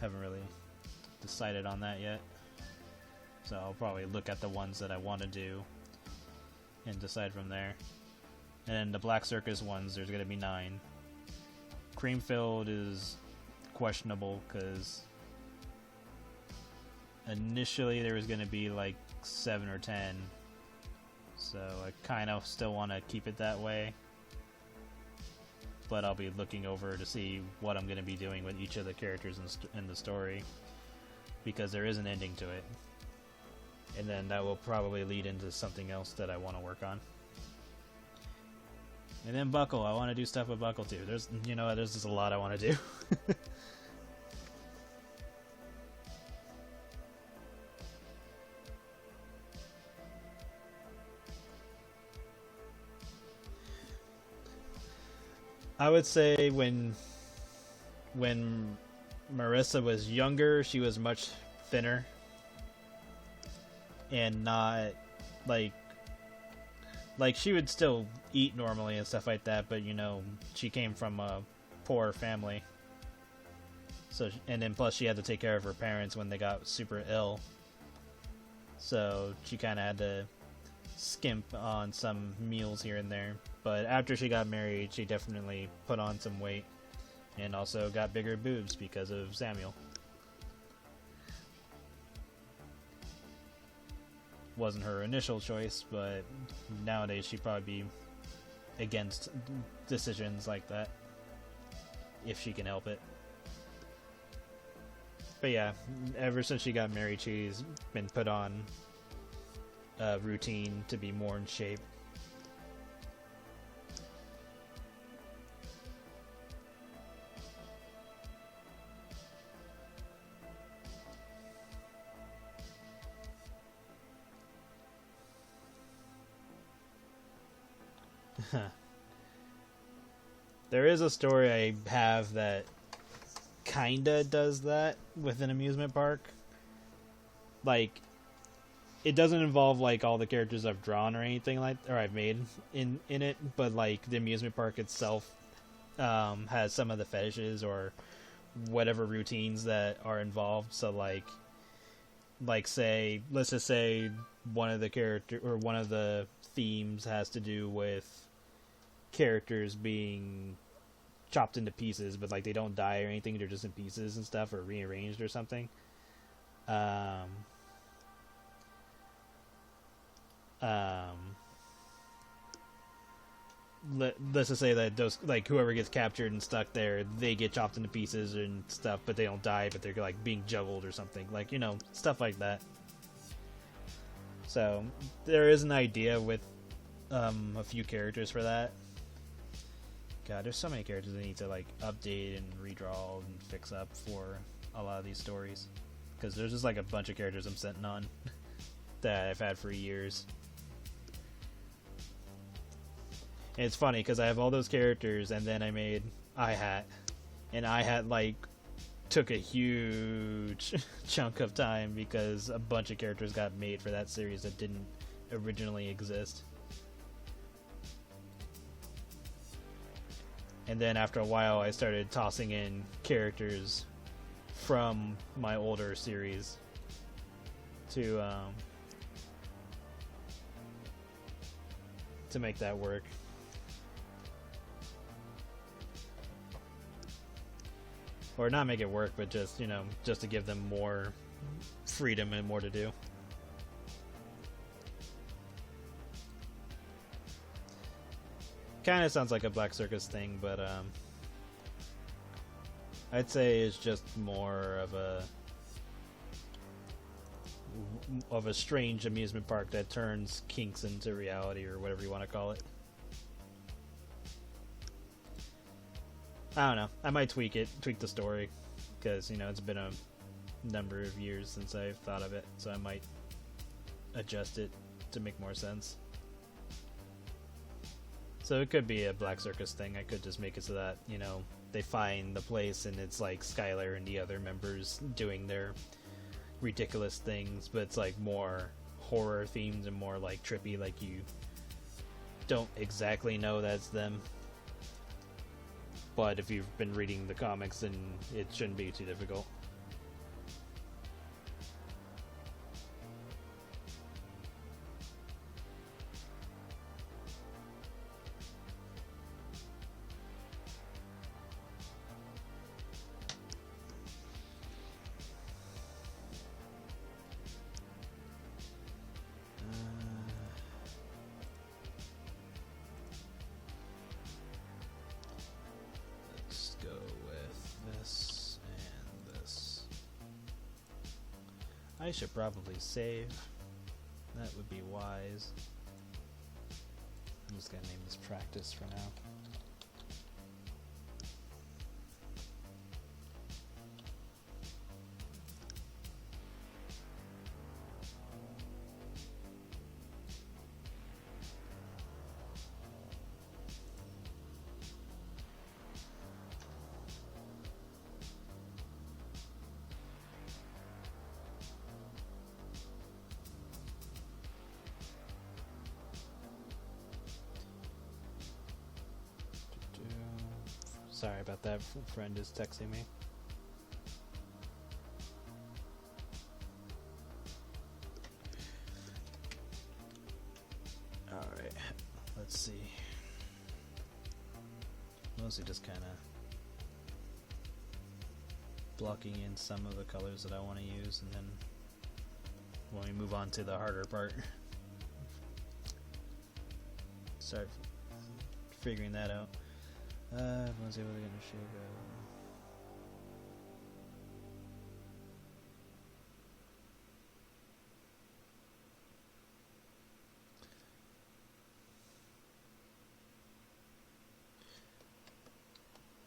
S1: Haven't really decided on that yet. So I'll probably look at the ones that I want to do and decide from there. And then the Black Circus ones, there's going to be 9. Creamfield is questionable because initially there was going to be like 7 or 10. So I kind of still want to keep it that way. But I'll be looking over to see what I'm going to be doing with each of the characters in the story. Because there is an ending to it. And then that will probably lead into something else that I want to work on. And then Buckle. I want to do stuff with Buckle too. There's just a lot I want to do. I would say when Merissa was younger, she was much thinner and not like she would still eat normally and stuff like that, but she came from a poor family. So, and then plus she had to take care of her parents when they got super ill. So she kind of had to skimp on some meals here and there. But after she got married, she definitely put on some weight and also got bigger boobs because of Samuel. Wasn't her initial choice, but nowadays she'd probably be against decisions like that if she can help it. But yeah, ever since she got married, she's been put on a routine to be more in shape. There is a story I have that kinda does that with an amusement park. Like, it doesn't involve like all the characters I've drawn or anything or I've made in it, but like the amusement park itself has some of the fetishes or whatever routines that are involved. So like say, let's just say one of the themes has to do with characters being chopped into pieces, but like they don't die or anything, they're just in pieces and stuff, or rearranged or something. Um, let's just say that those, like, whoever gets captured and stuck there, they get chopped into pieces and stuff, but they don't die, but they're like being juggled or something, like, stuff like that. So there is an idea with a few characters for that. God, there's so many characters that need to like update and redraw and fix up for a lot of these stories, because there's just like a bunch of characters I'm sitting on that I've had for years. And it's funny because I have all those characters, and then I made iHat, and iHat like took a huge chunk of time because a bunch of characters got made for that series that didn't originally exist. And then after a while, I started tossing in characters from my older series to make that work. Or not make it work, but just, just to give them more freedom and more to do. Kind of sounds like a Black Circus thing, but I'd say it's just more of a strange amusement park that turns kinks into reality, or whatever you want to call it. I don't know. I might tweak the story, because it's been a number of years since I've thought of it, so I might adjust it to make more sense. So it could be a Black Circus thing. I could just make it so that, they find the place and it's like Skylar and the other members doing their ridiculous things, but it's like more horror themed and more like trippy, like you don't exactly know that's them. But if you've been reading the comics, then it shouldn't be too difficult. I should probably save. That would be wise. I'm just gonna name this practice for now. Sorry about that. Friend is texting me. Alright, let's see. Mostly just kind of blocking in some of the colors that I want to use, and then when we move on to the harder part, start figuring that out. Everyone's able to get a shape out.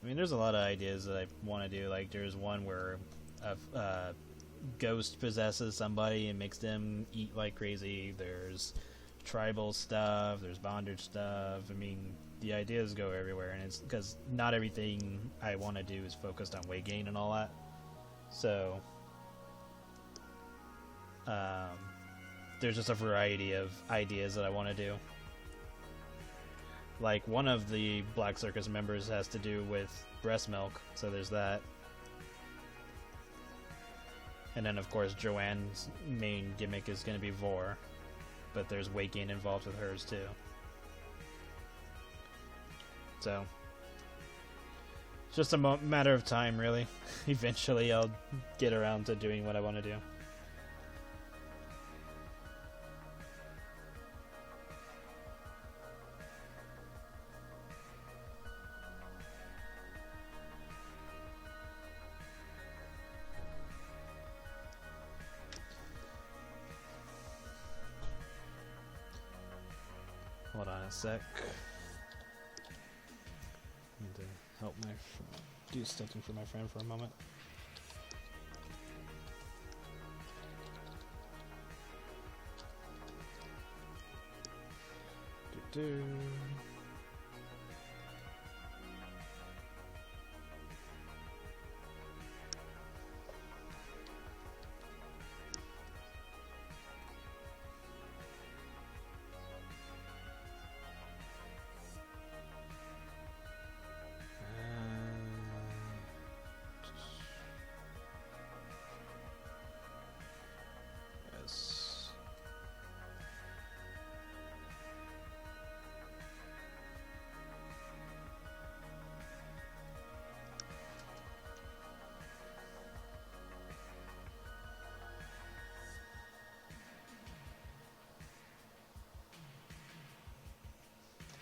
S1: I mean, there's a lot of ideas that I want to do. Like, there's one where a ghost possesses somebody and makes them eat like crazy. There's tribal stuff. There's bondage stuff. I mean, the ideas go everywhere, and it's because not everything I want to do is focused on weight gain and all that. So, there's just a variety of ideas that I want to do. Like, one of the Black Circus members has to do with breast milk, so there's that. And then, of course, Joanne's main gimmick is going to be Vor, but there's weight gain involved with hers, too. So, it's just a matter of time, really. Eventually, I'll get around to doing what I want to do. Hold on a sec. Need to help do something for my friend for a moment. Do-do. Yes.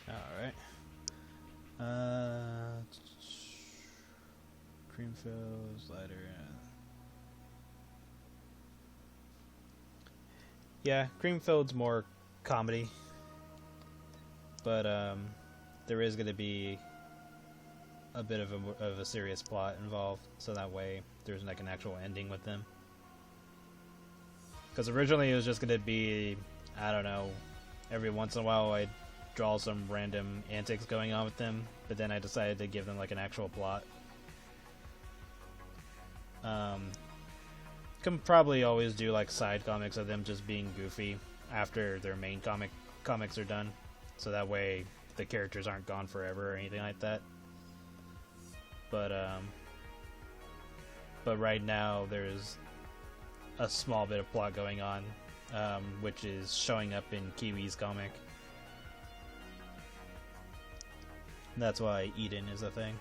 S1: Alright. Cream fills, lighter. Yeah, Creamfield's more comedy, but there is going to be a bit of a serious plot involved, so that way there's like an actual ending with them. Because originally it was just going to be, I don't know, every once in a while I'd draw some random antics going on with them, but then I decided to give them like an actual plot. Can probably always do like side comics of them just being goofy after their main comics are done, so that way the characters aren't gone forever or anything like that. But right now there's a small bit of plot going on, which is showing up in Kiwi's comic. That's why Eden is a thing.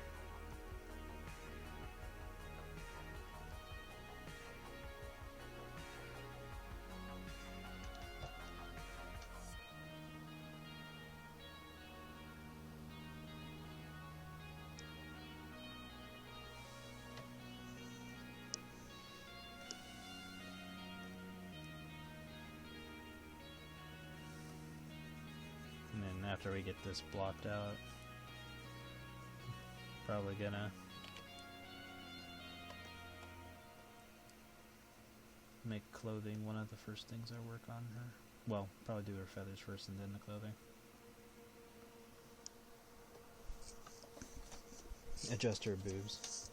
S1: And then after we get this blocked out, probably gonna make clothing one of the first things I work on her. Well, probably do her feathers first and then the clothing. Adjust her boobs.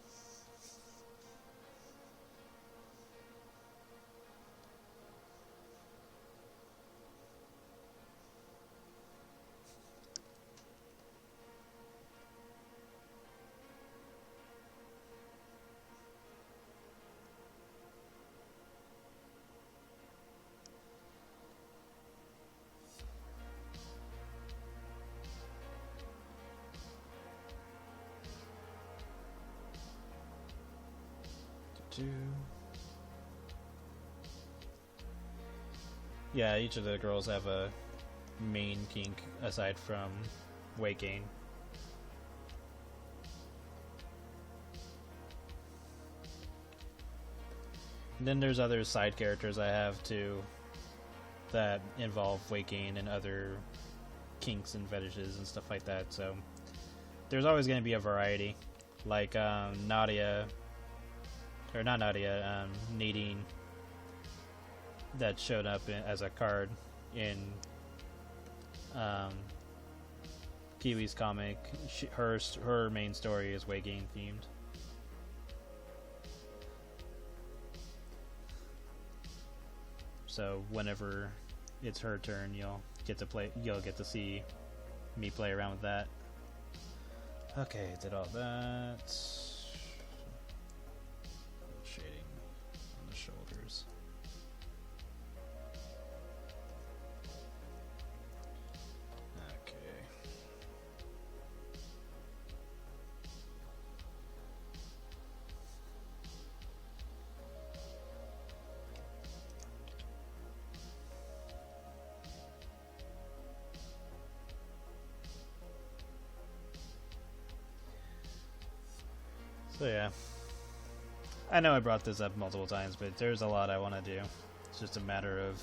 S1: Yeah, each of the girls have a main kink aside from weight gain. And then there's other side characters I have too that involve weight gain and other kinks and fetishes and stuff like that. So there's always going to be a variety, like Nadia, or not Nadia, Nadine, that showed up as a card in Kiwi's comic. Her main story is weight gain themed. So whenever it's her turn, you'll get to see me play around with that. Okay, did all that. Shading on the shoulders. Okay. So yeah, I know I brought this up multiple times, but there's a lot I want to do. It's just a matter of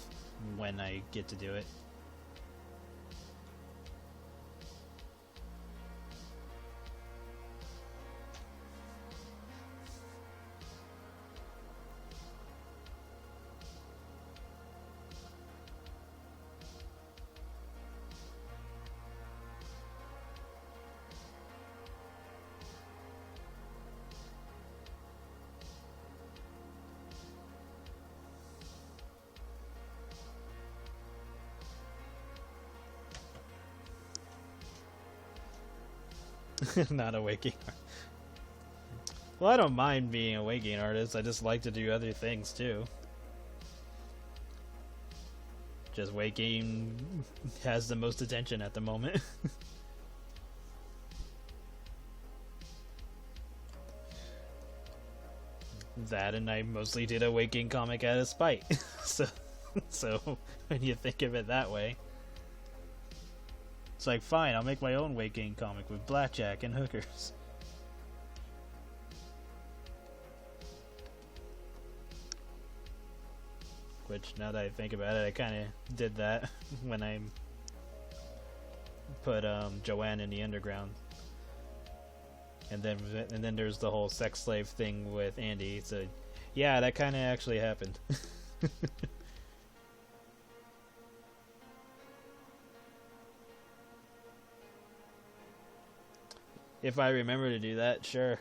S1: when I get to do it. Not a waking. Well, I don't mind being a waking artist. I just like to do other things too. Just waking has the most attention at the moment. That, and I mostly did a waking comic out of spite. so when you think of it that way. It's like, fine, I'll make my own weight gain comic with blackjack and hookers. Which, now that I think about it, I kind of did that when I put Joanne in the underground. And then there's the whole sex slave thing with Andy. So, yeah, that kind of actually happened. If I remember to do that, sure.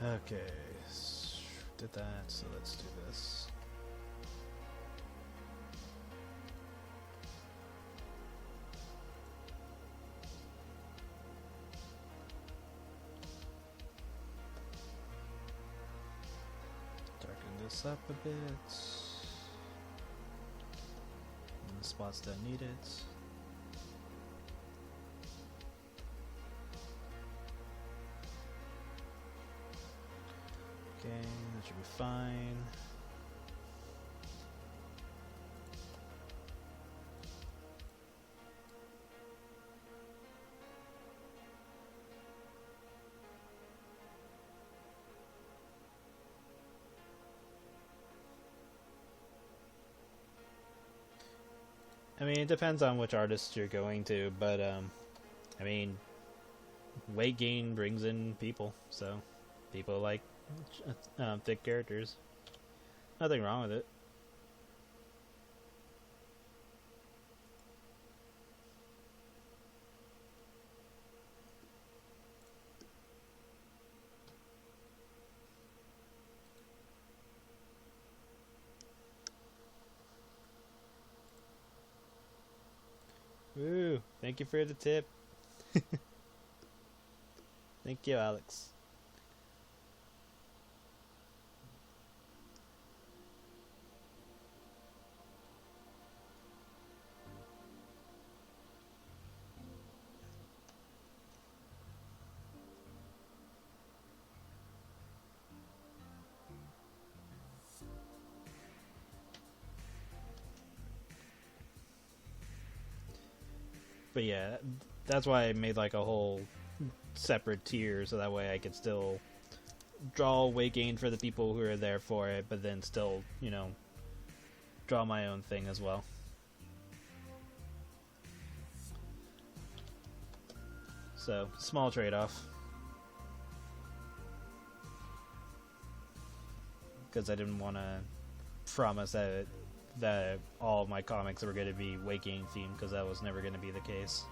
S1: Okay, did that, so let's do this. Darken this up a bit. In the spots that need it. Okay, that should be fine. I mean, it depends on which artist you're going to, but I mean, weight gain brings in people, so people like thick characters. Nothing wrong with it. you. Thank you for the tip. Thank you, Alex. But yeah, that's why I made like a whole separate tier so that way I could still draw weight gain for the people who are there for it, but then still, draw my own thing as well. So, small trade-off. Because I didn't want to promise that all my comics were going to be weight gain themed, because that was never going to be the case.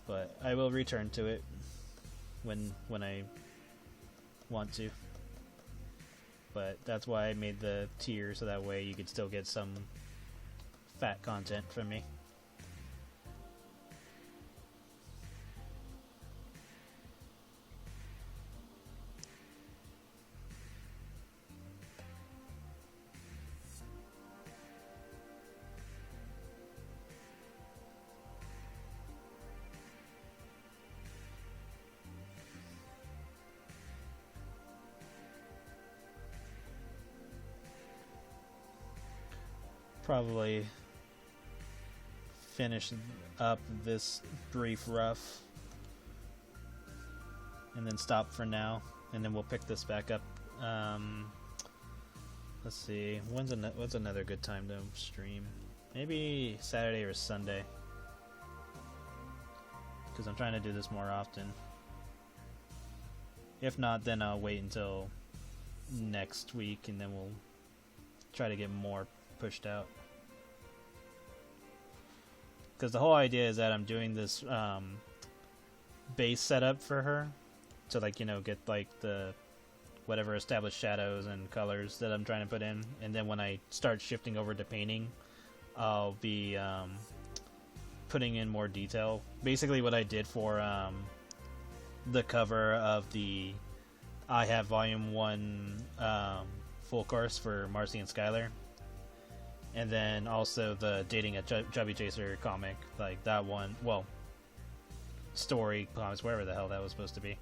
S1: But I will return to it when I want to. But that's why I made the tier, so that way you could still get some fat content from me. Probably finish up this brief rough and then stop for now, and then we'll pick this back up. Let's see, what's another good time to stream? Maybe Saturday or Sunday, because I'm trying to do this more often. If not, then I'll wait until next week, and then we'll try to get more pushed out. Because the whole idea is that I'm doing this base setup for her to get like the whatever established shadows and colors that I'm trying to put in, and then when I start shifting over to painting, I'll be putting in more detail. Basically what I did for the cover of the I Have Volume 1 full course for Marcy and Skylar, and then also the Dating a Chubby Chaser comic, like that one, well, story comics, wherever the hell that was supposed to be.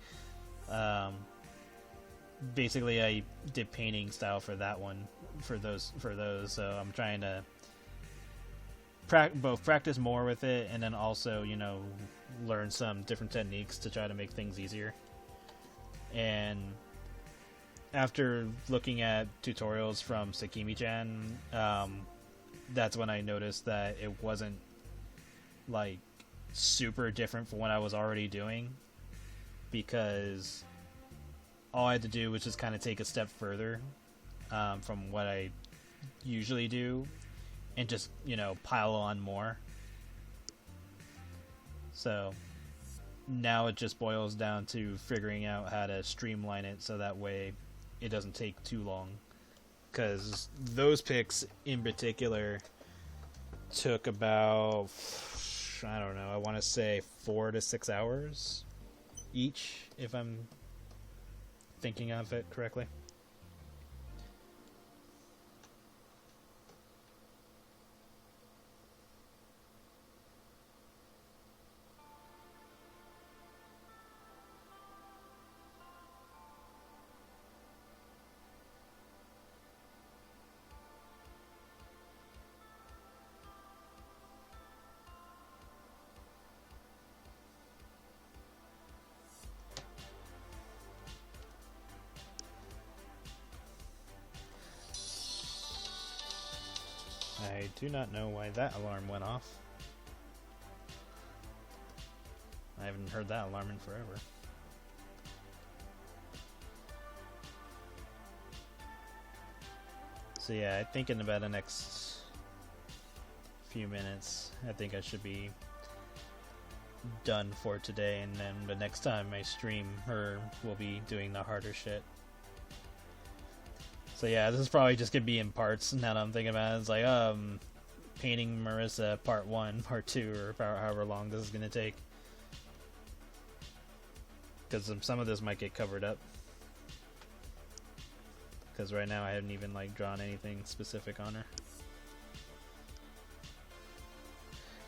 S1: Basically I did painting style for that one, for those, so I'm trying to both practice more with it, and then also, learn some different techniques to try to make things easier. And after looking at tutorials from Sakimi-chan, that's when I noticed that it wasn't like super different from what I was already doing, because all I had to do was just kind of take a step further from what I usually do, and just pile on more. So now it just boils down to figuring out how to streamline it so that way it doesn't take too long. Because those picks in particular took about, I don't know, I want to say 4 to 6 hours each, if I'm thinking of it correctly. I do not know why that alarm went off. I haven't heard that alarm in forever. So yeah, I think in about the next few minutes, I think I should be done for today, and then the next time I stream her, we'll be doing the harder shit. So yeah, this is probably just gonna be in parts now that I'm thinking about it. It's like, painting Merissa Part 1, Part 2, or however long this is going to take. Because some of this might get covered up. Because right now I haven't even like drawn anything specific on her.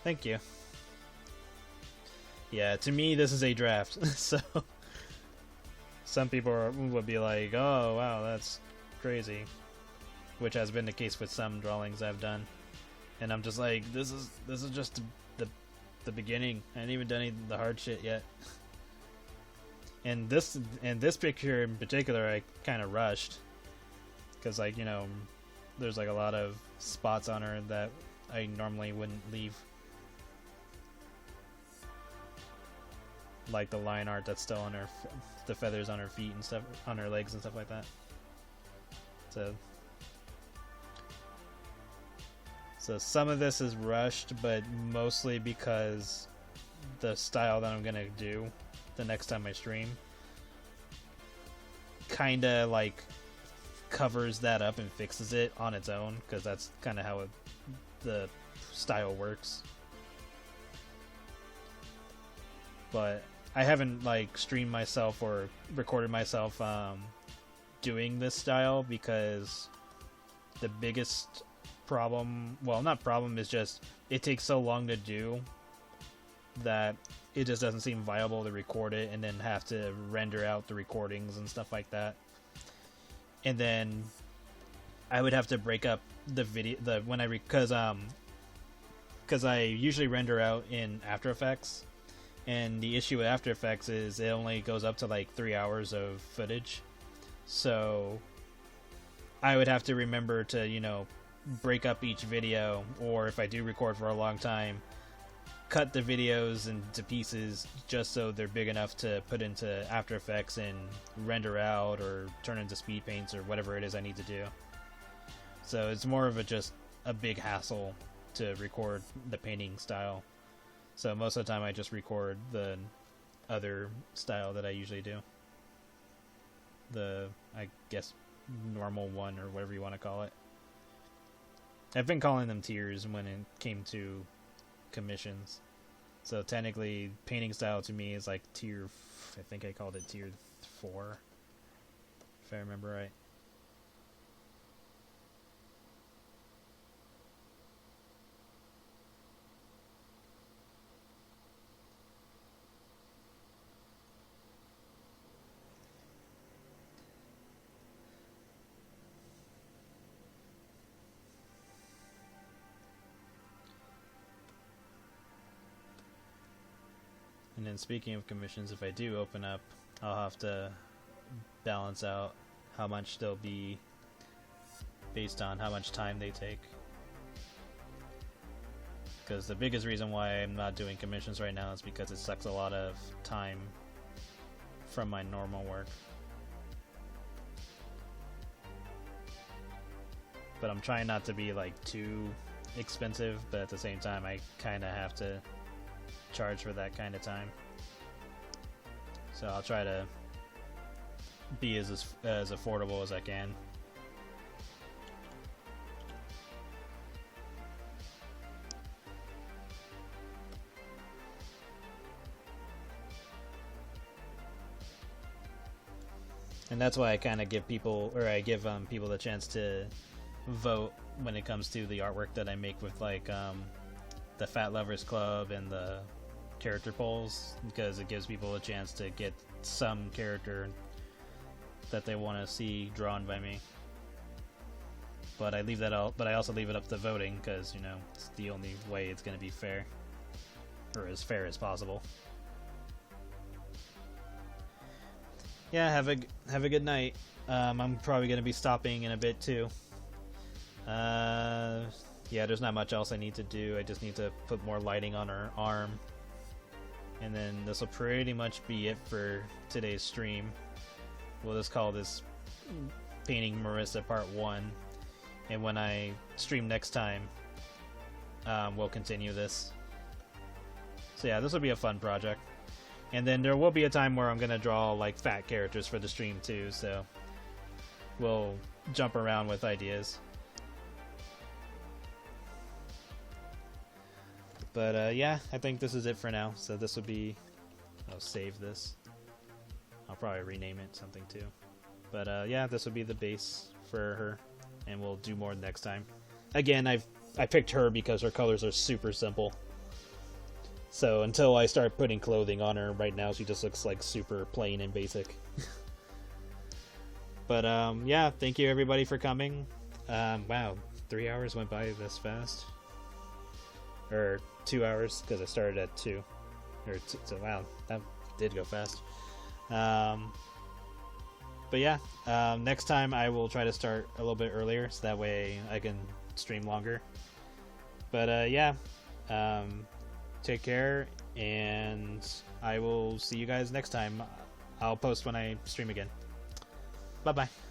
S1: Thank you. Yeah, to me this is a draft, so some people would be like, "Oh, wow, that's crazy," which has been the case with some drawings I've done, and I'm just like, "This is just the beginning. I haven't even done any of the hard shit yet." And this picture in particular, I kind of rushed. Because, like, you know, there's, like, a lot of spots on her that I normally wouldn't leave. Like the line art that's still on her, the feathers on her feet and stuff, on her legs and stuff like that. So some of this is rushed, but mostly because the style that I'm gonna do the next time I stream kinda, like, covers that up and fixes it on its own, because that's kind of how the style works. But I haven't like streamed myself or recorded myself doing this style, because the biggest problem, well, not problem, is just it takes so long to do that it just doesn't seem viable to record it and then have to render out the recordings and stuff like that. And then I would have to break up the video because I usually render out in After Effects, and the issue with After Effects is it only goes up to like 3 hours of footage. So I would have to remember to, you know, break up each video, or if I do record for a long time, cut the videos into pieces just so they're big enough to put into After Effects and render out or turn into speed paints or whatever it is I need to do. So it's more of just a big hassle to record the painting style. So most of the time I just record the other style that I usually do. The, I guess, normal one, or whatever you want to call it. I've been calling them tiers when it came to commissions. So technically, painting style to me is like tier, I think I called it tier 4, if I remember right. And then speaking of commissions, if I do open up, I'll have to balance out how much they'll be based on how much time they take. Because the biggest reason why I'm not doing commissions right now is because it sucks a lot of time from my normal work. But I'm trying not to be like too expensive, but at the same time I kind of have to charge for that kind of time. So I'll try to be as affordable as I can. And that's why I kind of give people, or I give people the chance to vote when it comes to the artwork that I make with like the Fat Lovers Club and the character polls, because it gives people a chance to get some character that they want to see drawn by me. But I leave that out. But I also leave it up to voting, because, you know, it's the only way it's going to be fair, or as fair as possible. Yeah, have a good night. I'm probably going to be stopping in a bit too. Yeah, there's not much else I need to do. I just need to put more lighting on her arm. And then this will pretty much be it for today's stream. We'll just call this Painting Merissa Part 1. And when I stream next time, we'll continue this. So yeah, this will be a fun project. And then there will be a time where I'm going to draw like fat characters for the stream too, so we'll jump around with ideas. But yeah, I think this is it for now. So this will be... I'll save this. I'll probably rename it something too. But yeah, this will be the base for her, and we'll do more next time. Again, I picked her because her colors are super simple. So until I start putting clothing on her, right now she just looks like super plain and basic. But yeah, thank you everybody for coming. Wow, 3 hours went by this fast. Or 2 hours, because I started at 2. So wow, that did go fast. But yeah, next time I will try to start a little bit earlier, so that way I can stream longer. But yeah, take care, and I will see you guys next time. I'll post when I stream again. Bye bye.